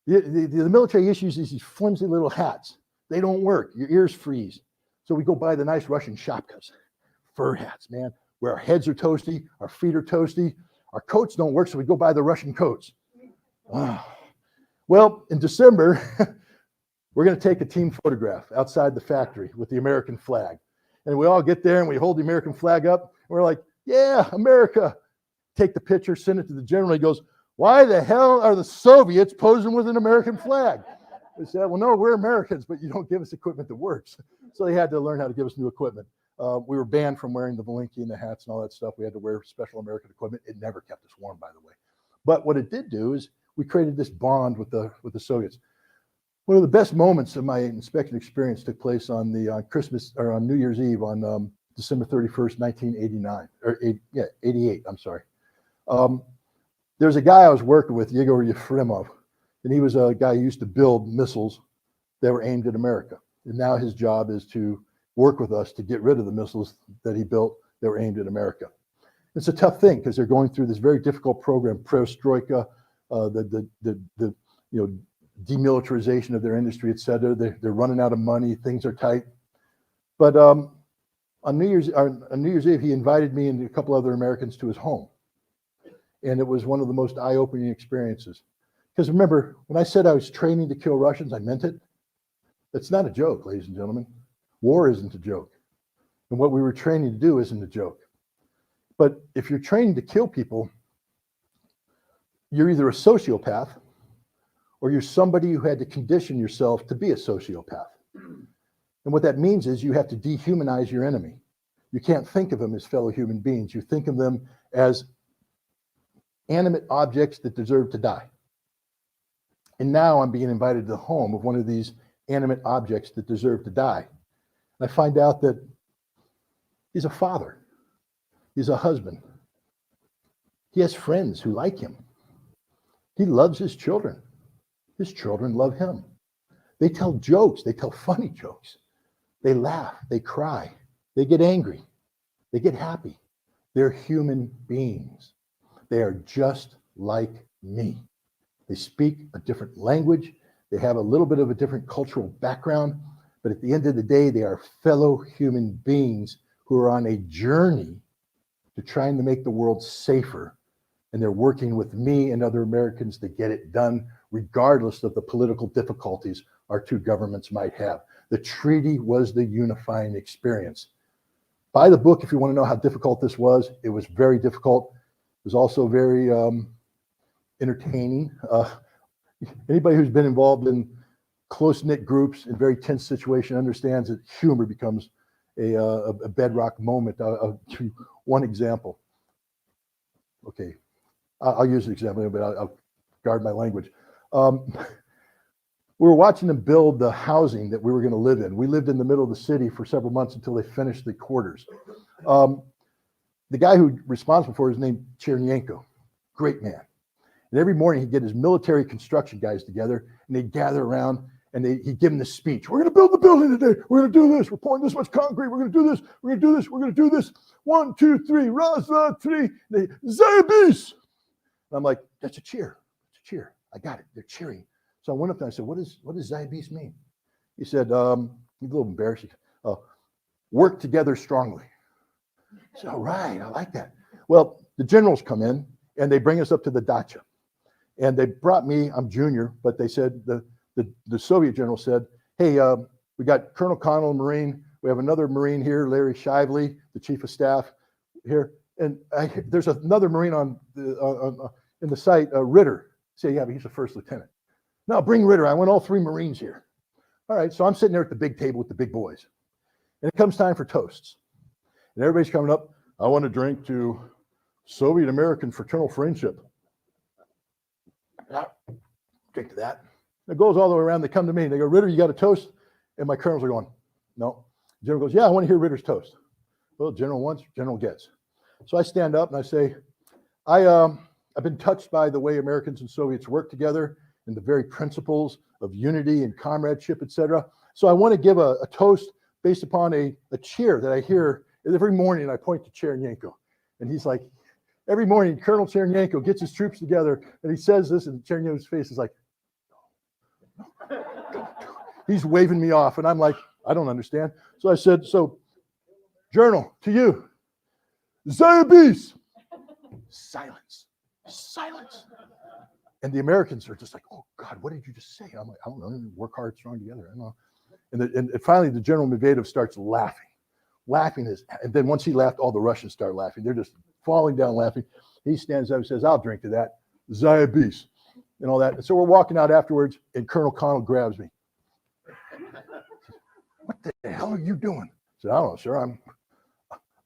The military issues these flimsy little hats. They don't work. Your ears freeze. So we go buy the nice Russian shapkas, fur hats, man, where our heads are toasty, our feet are toasty. Our coats don't work, so we go buy the Russian coats. Well, in December, we're going to take a team photograph outside the factory with the American flag. And we all get there and we hold the American flag up. And we're like, yeah, America. Take the picture, send it to the general. He goes, why the hell are the Soviets posing with an American flag? We said, well, no, we're Americans, but you don't give us equipment that works. So they had to learn how to give us new equipment. We were banned from wearing the Valinki and the hats and all that stuff. We had to wear special American equipment. It never kept us warm, by the way. But what it did do is we created this bond with the Soviets. One of the best moments of my inspection experience took place on Christmas or on New Year's Eve on December 31st, 1989 or 88. I'm sorry. There's a guy I was working with, Yegor Yefremov, and he was a guy who used to build missiles that were aimed at America. And now his job is to work with us to get rid of the missiles that he built that were aimed at America. It's a tough thing because they're going through this very difficult program, Perestroika, the demilitarization of their industry, et cetera. They're running out of money. Things are tight. But on New Year's Eve, he invited me and a couple other Americans to his home. And it was one of the most eye-opening experiences. Because remember, when I said I was training to kill Russians, I meant it. It's not a joke, ladies and gentlemen. War isn't a joke. And what we were training to do isn't a joke. But if you're training to kill people, you're either a sociopath or you're somebody who had to condition yourself to be a sociopath. And what that means is you have to dehumanize your enemy. You can't think of them as fellow human beings. You think of them as animate objects that deserve to die. And now I'm being invited to the home of one of these animate objects that deserve to die. And I find out that he's a father. He's a husband. He has friends who like him. He loves his children. His children love him. They tell jokes. They tell funny jokes. They laugh. They cry. They get angry. They get happy. They're human beings. They are just like me. They speak a different language. They have a little bit of a different cultural background. But at the end of the day, they are fellow human beings who are on a journey to trying to make the world safer. And they're working with me and other Americans to get it done, regardless of the political difficulties our two governments might have. The treaty was the unifying experience. Buy the book if you want to know how difficult this was. It was very difficult. It was also very entertaining. Anybody who's been involved in close-knit groups in very tense situations understands that humor becomes a bedrock moment. I'll give you one example. Okay, I'll use an example, but I'll guard my language. We were watching them build the housing that we were going to live in. We lived in the middle of the city for several months until they finished the quarters. The guy who responsible for it is named Chernyenko, great man. And every morning he'd get his military construction guys together and they'd gather around and he'd give them this speech. We're going to build the building today. We're going to do this. We're pouring this much concrete. We're going to do this. We're going to do this. We're going to do this. 1, 2, 3. Raz, 3. Zayabis. And I'm like, that's a cheer. It's a cheer. I got it. They're cheering. So I went up there and I said, what does Zayabis mean? He said, he's a little embarrassed. Work together strongly. I said, all right, I like that. Well, the generals come in and they bring us up to the dacha. And they brought me, I'm junior, but they said, the Soviet general said, hey, we got Colonel Connell, Marine. We have another Marine here, Larry Shively, the chief of staff here. And there's another Marine in the site, Ritter. Say, yeah, but he's a first lieutenant. No, bring Ritter. I want all 3 Marines here. All right, so I'm sitting there at the big table with the big boys. And it comes time for toasts. And everybody's coming up, I want to drink to Soviet-American fraternal friendship. Drink to that. It goes all the way around. They come to me. They go, Ritter, you got a toast? And my colonels are going, no. The general goes, yeah, I want to hear Ritter's toast. Well, general wants, general gets. So I stand up and I say, I I've been touched by the way Americans and Soviets work together and the very principles of unity and comradeship, etc. So I want to give a toast based upon a cheer that I hear every morning. I point to Chernenko, and he's like, every morning, Colonel Chernenko gets his troops together, and he says this, and Chernenko's face is like, he's waving me off, and I'm like, I don't understand. So I said, so, Journal, to you, Zaybis, silence, silence. And the Americans are just like, oh God, what did you just say? I'm like, I don't know, work hard, strong together, I don't know. And finally, the General Medvedev starts laughing. And then once he laughed, all the Russians start laughing. They're just falling down laughing. He stands up and says, I'll drink to that, Zaybis, and all that. And so we're walking out afterwards, and Colonel Connell grabs me. What the hell are you doing? I said, I don't know, sir.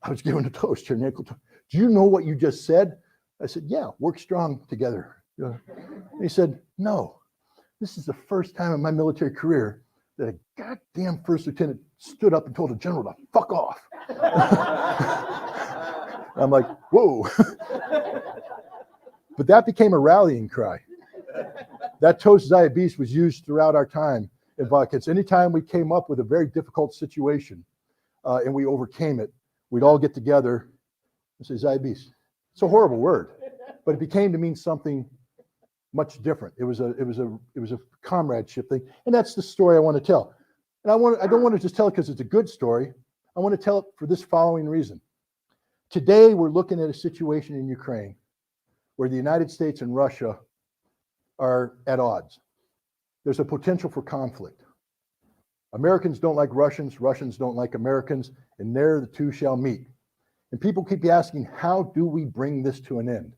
I was giving a toast, Chernenko. Do you know what you just said? I said, yeah, work strong together. And he said, no, this is the first time in my military career that a goddamn first lieutenant stood up and told a general to fuck off. I'm like, whoa. But that became a rallying cry. That toast Zaybis was used throughout our time in Vodkins. Anytime we came up with a very difficult situation and we overcame it, we'd all get together and say Zaybis. It's a horrible word, but it became to mean something much different. It was a comradeship thing, and that's the story I want to tell. And I don't want to just tell it because it's a good story. I want to tell it for this following reason. Today, we're looking at a situation in Ukraine where the United States and Russia are at odds. There's a potential for conflict. Americans don't like Russians, Russians don't like Americans, and there the two shall meet. And people keep asking, how do we bring this to an end?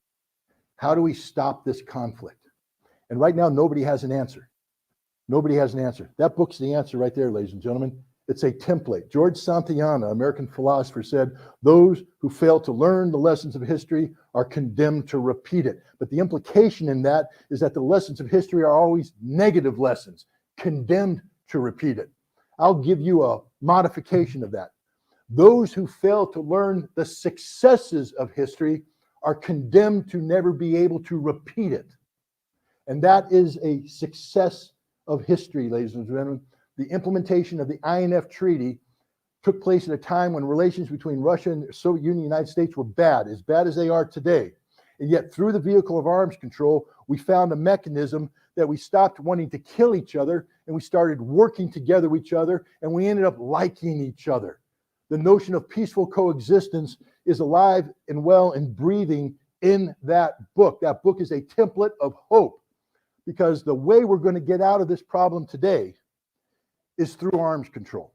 How do we stop this conflict? And right now, nobody has an answer. Nobody has an answer. That book's the answer right there, ladies and gentlemen. It's a template. George Santayana, American philosopher, said, those who fail to learn the lessons of history are condemned to repeat it. But the implication in that is that the lessons of history are always negative lessons, condemned to repeat it. I'll give you a modification of that. Those who fail to learn the successes of history are condemned to never be able to repeat it. And that is a success of history, ladies and gentlemen. The implementation of the INF Treaty took place at a time when relations between Russia and the Soviet Union and the United States were bad as they are today. And yet, through the vehicle of arms control, we found a mechanism that we stopped wanting to kill each other and we started working together with each other, and we ended up liking each other. The notion of peaceful coexistence is alive and well and breathing in that book. That book is a template of hope, because the way we're going to get out of this problem today is through arms control.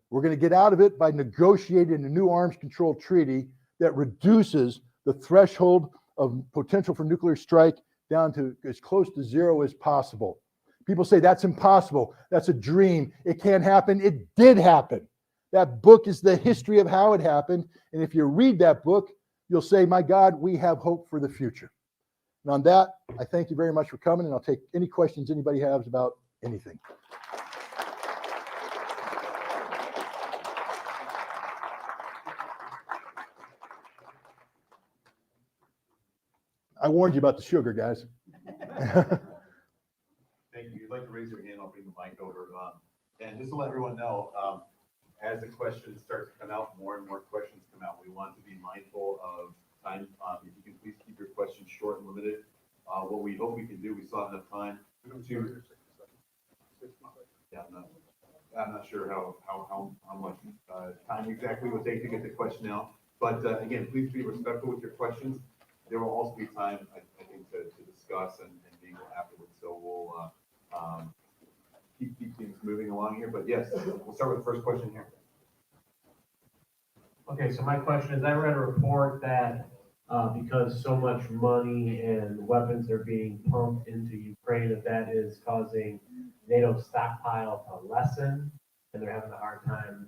We're going to get out of it by negotiating a new arms control treaty that reduces the threshold of potential for nuclear strike down to as close to zero as possible. People say that's impossible. That's a dream. It can't happen. It did happen. That book is the history of how it happened. And if you read that book, you'll say, my God, we have hope for the future. And on that, I thank you very much for coming, and I'll take any questions anybody has about anything. I warned you about the sugar, guys. Thank you. If you'd like to raise your hand, I'll bring the mic over. And just to let everyone know, as the questions start to come out, more and more questions come out. We want to be mindful of time. If you can please keep your questions short and limited. What we hope we can do, we still have enough time to. Yeah, I'm not sure how much time exactly it will take to get the question out. But again, please be respectful with your questions. There will also be time, I think, to discuss and mingle afterwards. So we'll keep things moving along here. But yes, we'll start with the first question here. Okay, so my question is, I read a report that because so much money and weapons are being pumped into Ukraine, that is causing NATO stockpile to lessen, and they're having a hard time,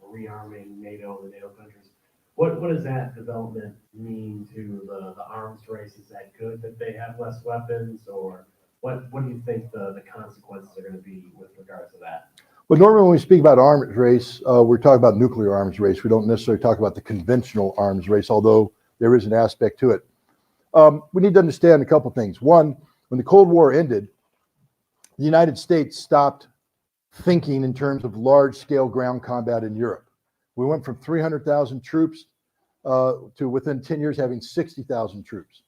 rearming NATO and the NATO countries. What does that development mean to the arms race? Is that good that they have less weapons, or what do you think the consequences are going to be with regards to that? Well, normally when we speak about arms race, we're talking about nuclear arms race. We don't necessarily talk about the conventional arms race, although there is an aspect to it. We need to understand a couple things. One, when the Cold War ended, the United States stopped thinking in terms of large-scale ground combat in Europe. We went from 300,000 troops to within 10 years having 60,000 troops.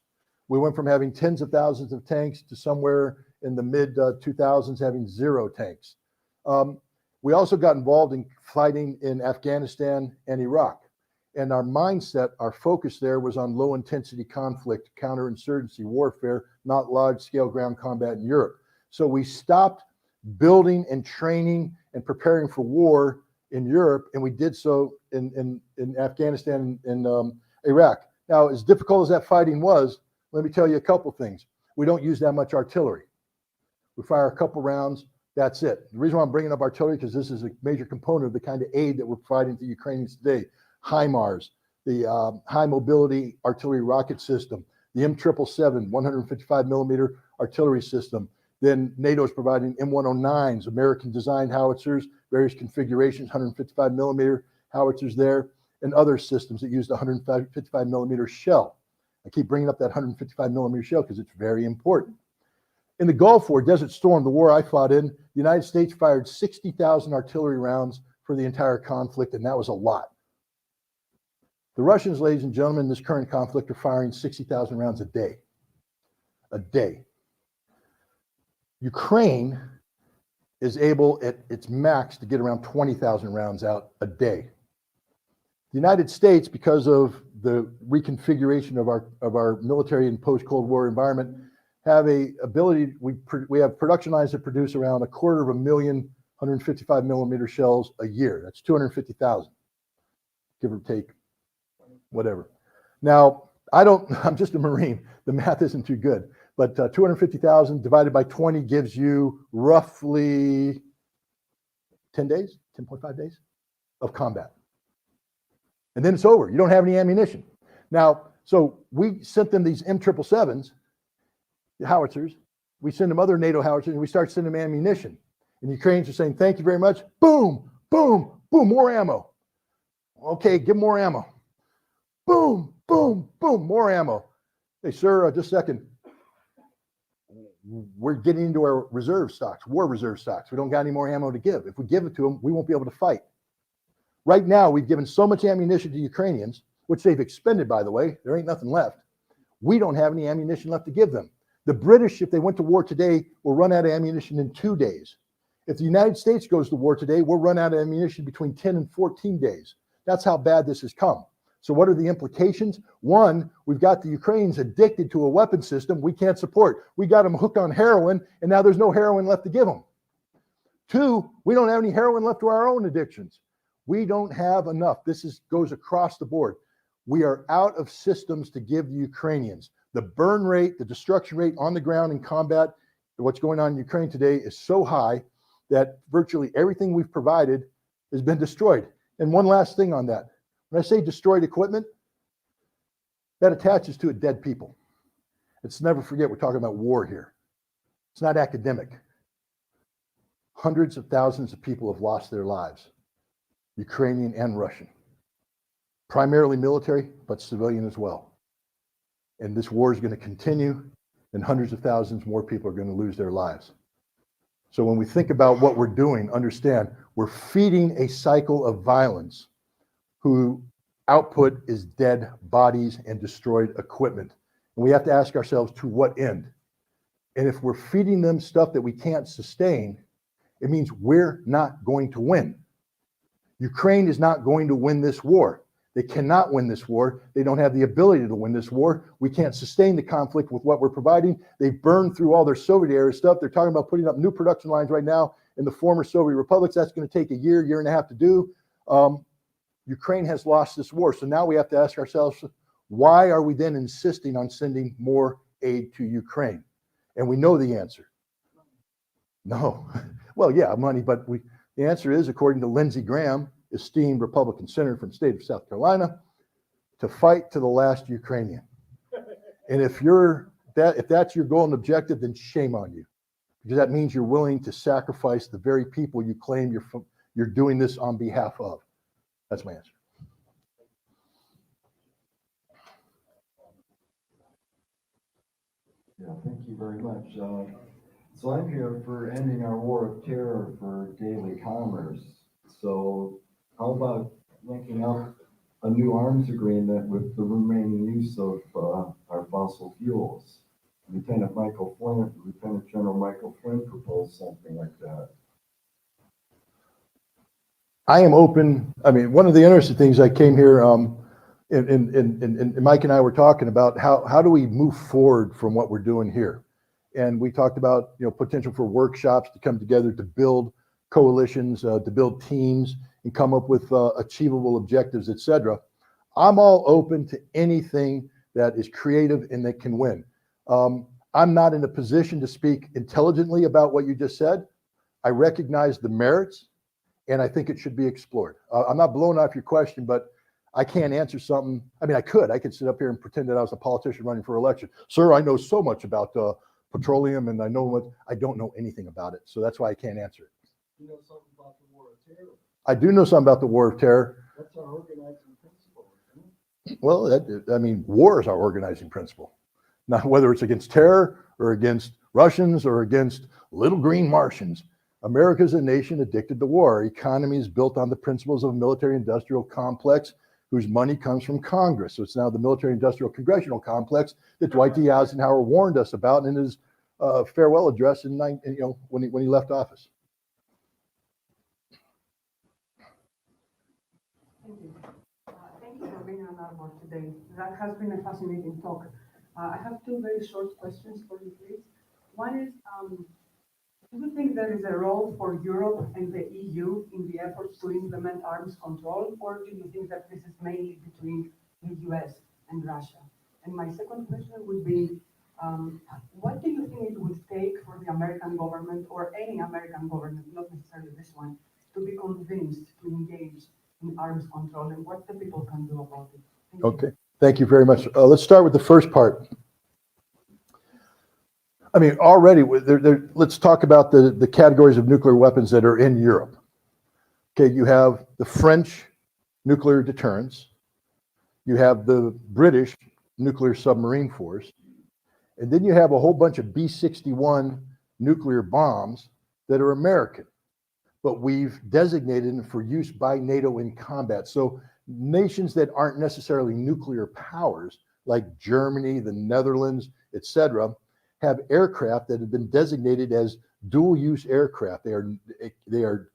We went from having tens of thousands of tanks to somewhere in the mid 2000s having 0 tanks. We also got involved in fighting in Afghanistan and Iraq. And our mindset, our focus there was on low intensity conflict, counterinsurgency warfare, not large scale ground combat in Europe. So we stopped building and training and preparing for war in Europe, and we did so in Afghanistan and Iraq. Now, as difficult as that fighting was, let me tell you a couple things. We don't use that much artillery. We fire a couple rounds, that's it. The reason why I'm bringing up artillery, because this is a major component of the kind of aid that we're providing to Ukrainians today. HIMARS, the high mobility artillery rocket system, the M777, 155 millimeter artillery system. Then NATO is providing M109s, American designed howitzers, various configurations, 155 millimeter howitzers there, and other systems that use the 155 millimeter shell. I keep bringing up that 155 millimeter shell because it's very important. In the Gulf War, Desert Storm, the war I fought in, the United States fired 60,000 artillery rounds for the entire conflict, and that was a lot. The Russians, ladies and gentlemen, in this current conflict are firing 60,000 rounds a day. A day. Ukraine is able at its max to get around 20,000 rounds out a day. The United States, because of the reconfiguration of our military and post-Cold War environment, have a ability, we have production lines that produce around 250,000 155 millimeter shells a year. That's 250,000, give or take, whatever. Now, I'm just a Marine. The math isn't too good, but 250,000 divided by 20 gives you roughly 10 days, 10.5 days of combat. And then it's over. You don't have any ammunition. Now, so we sent them these M777s, the howitzers. We send them other NATO howitzers, and we start sending them ammunition. And the Ukrainians are saying, thank you very much. Boom, boom, boom, more ammo. Okay, give more ammo. Boom, boom, boom, more ammo. Hey, sir, just a second. We're getting into our reserve stocks, war reserve stocks. We don't got any more ammo to give. If we give it to them, we won't be able to fight. Right now, we've given so much ammunition to Ukrainians, which they've expended, by the way. There ain't nothing left. We don't have any ammunition left to give them. The British, if they went to war today, will run out of ammunition in 2 days. If the United States goes to war today, we'll run out of ammunition between 10 and 14 days. That's how bad this has come. So what are the implications? One, we've got the Ukrainians addicted to a weapon system we can't support. We got them hooked on heroin, and now there's no heroin left to give them. Two, we don't have any heroin left to our own addictions. We don't have enough. This goes across the board. We are out of systems to give the Ukrainians. The burn rate, the destruction rate on the ground in combat, what's going on in Ukraine today is so high that virtually everything we've provided has been destroyed. And one last thing on that. When I say destroyed equipment, that attaches to it dead people. Let's never forget we're talking about war here. It's not academic. Hundreds of thousands of people have lost their lives, Ukrainian and Russian. Primarily military, but civilian as well. And this war is going to continue, and hundreds of thousands more people are going to lose their lives. So when we think about what we're doing, understand we're feeding a cycle of violence whose output is dead bodies and destroyed equipment. And we have to ask ourselves, to what end? And if we're feeding them stuff that we can't sustain, it means we're not going to win. Ukraine is not going to win this war. They cannot win this war. They don't have the ability to win this war. We can't sustain the conflict with what we're providing. They've burned through all their Soviet era stuff. They're talking about putting up new production lines right now in the former Soviet republics. That's going to take a year, year and a half to do. Ukraine has lost this war. So now we have to ask ourselves, why are we then insisting on sending more aid to Ukraine? And we know the answer. No. Well, yeah, money, but the answer is, according to Lindsey Graham, esteemed Republican senator from the state of South Carolina, to fight to the last Ukrainian. And if that's your goal and objective, then shame on you, because that means you're willing to sacrifice the very people you claim you're doing this on behalf of. That's my answer. Yeah, thank you very much. So I'm here for ending our war of terror for daily commerce. So how about linking up a new arms agreement with the remaining use of our fossil fuels? Lieutenant General Michael Flynn proposed something like that. I am open. I mean, one of the interesting things I came here, and Mike and I were talking about how do we move forward from what we're doing here, and we talked about potential for workshops to come together to build coalitions, to build teams, and come up with achievable objectives, etc. I'm all open to anything that is creative and that can win. I'm not in a position to speak intelligently about what you just said. I recognize the merits, and I think it should be explored. I'm not blowing off your question, but I can't answer something. I mean, I could sit up here and pretend that I was a politician running for election. Sir, I know so much about petroleum, and I don't know anything about it. So that's why I can't answer it. You know something about the war of terror? I do know something about the war of terror. That's our organizing principle, isn't it? Well, war is our organizing principle. Now, whether it's against terror or against Russians or against little green Martians, America is a nation addicted to war. Our economy is built on the principles of a military-industrial complex whose money comes from Congress. So it's now the military-industrial congressional complex that Dwight D. Eisenhower warned us about in his farewell address when he left office. Thank you. Thank you for being on Arbor today. That has been a fascinating talk. I have two very short questions for you, please. One is, do you think there is a role for Europe and the EU in the efforts to implement arms control, or do you think that this is mainly between the US and Russia? And my second question would be, what do you think it would take for the American government, or any American government, not necessarily this one, to be convinced to engage in arms control, and what the people can do about it? Thank you. Okay, thank you very much. Let's start with the first part. I mean, already, let's talk about the categories of nuclear weapons that are in Europe. Okay, you have the French nuclear deterrence, you have the British nuclear submarine force, and then you have a whole bunch of B-61 nuclear bombs that are American, but we've designated them for use by NATO in combat. So nations that aren't necessarily nuclear powers, like Germany, the Netherlands, etc., have aircraft that have been designated as dual-use aircraft. The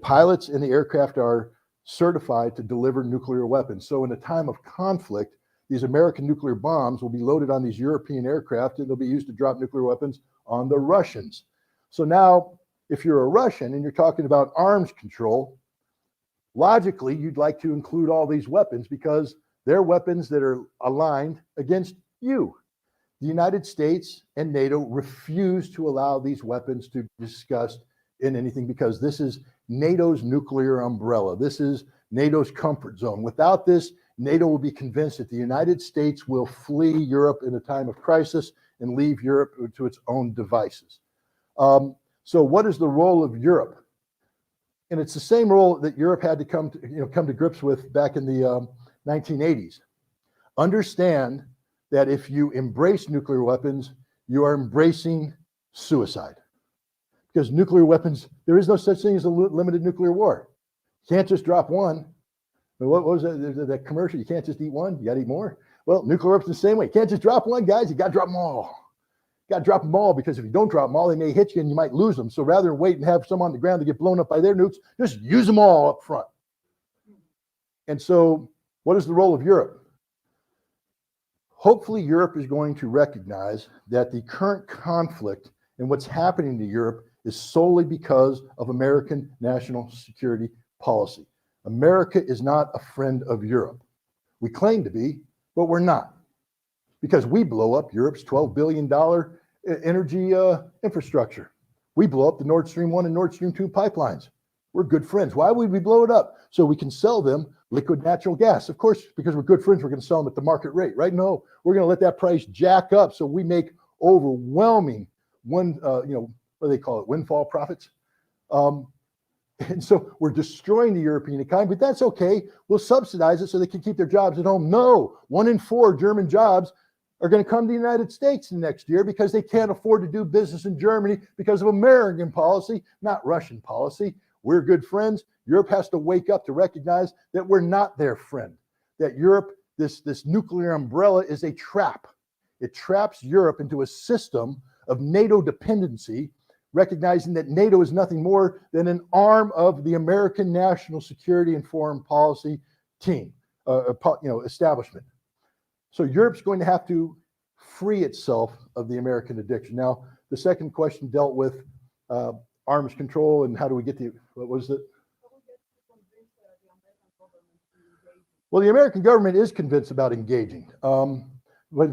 pilots in the aircraft are certified to deliver nuclear weapons. So in a time of conflict, these American nuclear bombs will be loaded on these European aircraft, and they'll be used to drop nuclear weapons on the Russians. So now, if you're a Russian and you're talking about arms control, logically, you'd like to include all these weapons because they're weapons that are aligned against you. The United States and NATO refuse to allow these weapons to be discussed in anything because this is NATO's nuclear umbrella. This is NATO's comfort zone. Without this, NATO will be convinced that the United States will flee Europe in a time of crisis and leave Europe to its own devices. So what is the role of Europe? And it's the same role that Europe had to come to grips with back in the 1980s. Understand that if you embrace nuclear weapons, you are embracing suicide. Because nuclear weapons, there is no such thing as a limited nuclear war. You can't just drop one. What was that commercial? You can't just eat one, you got to eat more. Well, nuclear weapons the same way. You can't just drop one, guys, you got to drop them all. You got to drop them all, because if you don't drop them all, they may hit you and you might lose them. So rather than wait and have some on the ground to get blown up by their nukes, just use them all up front. And so what is the role of Europe? Hopefully Europe is going to recognize that the current conflict and what's happening to Europe is solely because of American national security policy. America is not a friend of Europe. We claim to be, but we're not, because we blow up Europe's $12 billion energy infrastructure. We blow up the Nord Stream 1 and Nord Stream 2 pipelines. We're good friends. Why would we blow it up? So we can sell them liquid natural gas. Of course, because we're good friends, we're going to sell them at the market rate, right? No, we're going to let that price jack up so we make overwhelming what do they call it? Windfall profits. And so we're destroying the European economy, but that's okay. We'll subsidize it so they can keep their jobs at home. No, 1 in 4 German jobs are going to come to the United States next year because they can't afford to do business in Germany because of American policy, not Russian policy. We're good friends. Europe has to wake up to recognize that we're not their friend, that Europe, this nuclear umbrella is a trap. It traps Europe into a system of NATO dependency, recognizing that NATO is nothing more than an arm of the American national security and foreign policy team, establishment. So Europe's going to have to free itself of the American addiction. Now, the second question dealt with arms control and how do we get what was it? Well, the American government is convinced about engaging. But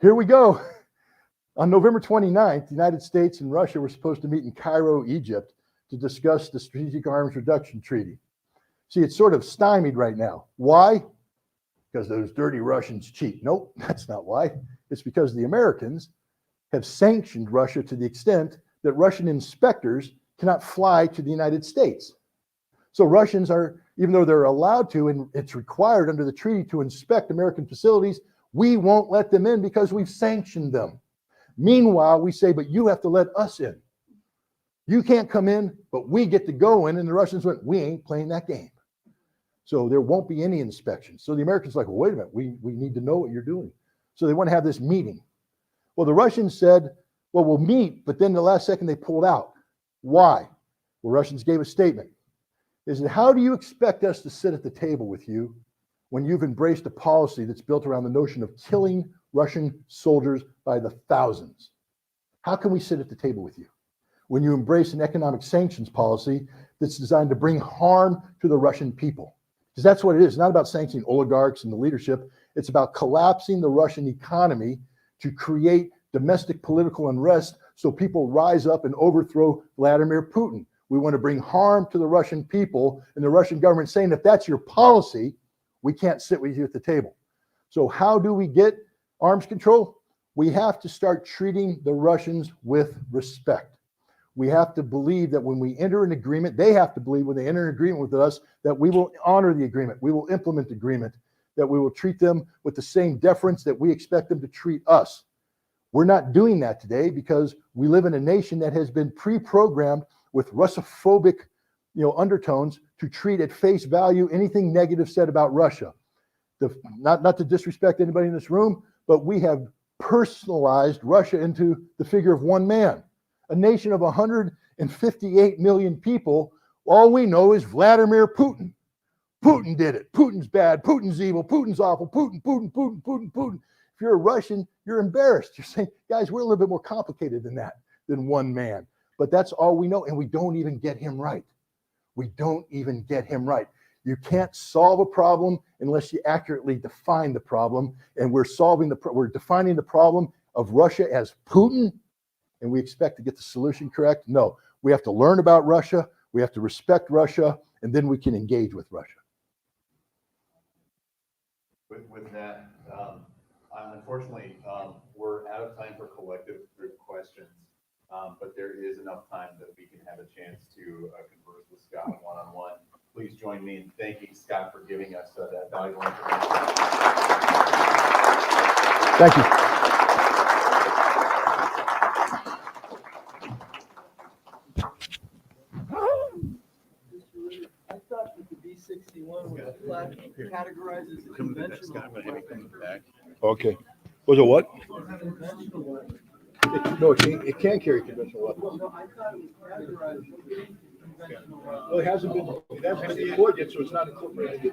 here we go. On November 29th, the United States and Russia were supposed to meet in Cairo, Egypt, to discuss the Strategic Arms Reduction Treaty. See, it's sort of stymied right now. Why? Because those dirty Russians cheat. Nope, that's not why. It's because the Americans have sanctioned Russia to the extent that Russian inspectors cannot fly to the United States. So Russians are, even though they're allowed to, and it's required under the treaty to inspect American facilities, we won't let them in because we've sanctioned them. Meanwhile, we say, but you have to let us in. You can't come in, but we get to go in. And the Russians went, we ain't playing that game. So there won't be any inspections. So the Americans are like, well, wait a minute, we need to know what you're doing. So they want to have this meeting. Well, the Russians said, well, we'll meet, but then the last second they pulled out. Why? Well, Russians gave a statement. They said, how do you expect us to sit at the table with you when you've embraced a policy that's built around the notion of killing Russian soldiers by the thousands? How can we sit at the table with you when you embrace an economic sanctions policy that's designed to bring harm to the Russian people? Because that's what it is. It's not about sanctioning oligarchs and the leadership. It's about collapsing the Russian economy to create domestic political unrest so people rise up and overthrow Vladimir Putin. We want to bring harm to the Russian people, and the Russian government saying, if that's your policy, we can't sit with you at the table. So how do we get arms control? We have to start treating the Russians with respect. We have to believe that when we enter an agreement, they have to believe when they enter an agreement with us that we will honor the agreement, we will implement the agreement, that we will treat them with the same deference that we expect them to treat us. We're not doing that today because we live in a nation that has been pre-programmed with Russophobic, undertones to treat at face value anything negative said about Russia. Not to disrespect anybody in this room, but we have personalized Russia into the figure of one man. A nation of 158 million people, all we know is Vladimir Putin. Putin did it. Putin's bad. Putin's evil. Putin's awful. Putin. If you're a Russian, you're embarrassed. You're saying, guys, we're a little bit more complicated than that, than one man. But that's all we know, and we don't even get him right. We don't even get him right. You can't solve a problem unless you accurately define the problem, and we're defining the problem of Russia as Putin, and we expect to get the solution correct? No, we have to learn about Russia, we have to respect Russia, and then we can engage with Russia. With that, unfortunately, we're out of time for collective group questions, but there is enough time that we can have a chance to converse with Scott one-on-one. Please join me in thanking Scott for giving us that valuable information. Thank you. I thought that the B-61 was categorized as a conventional weapon. Okay. Was it what? Conventional weapon. No, it can carry conventional weapons. No, I thought it was categorized as a conventional weapon. Well, it hasn't been deployed yet, so it's not incorporated.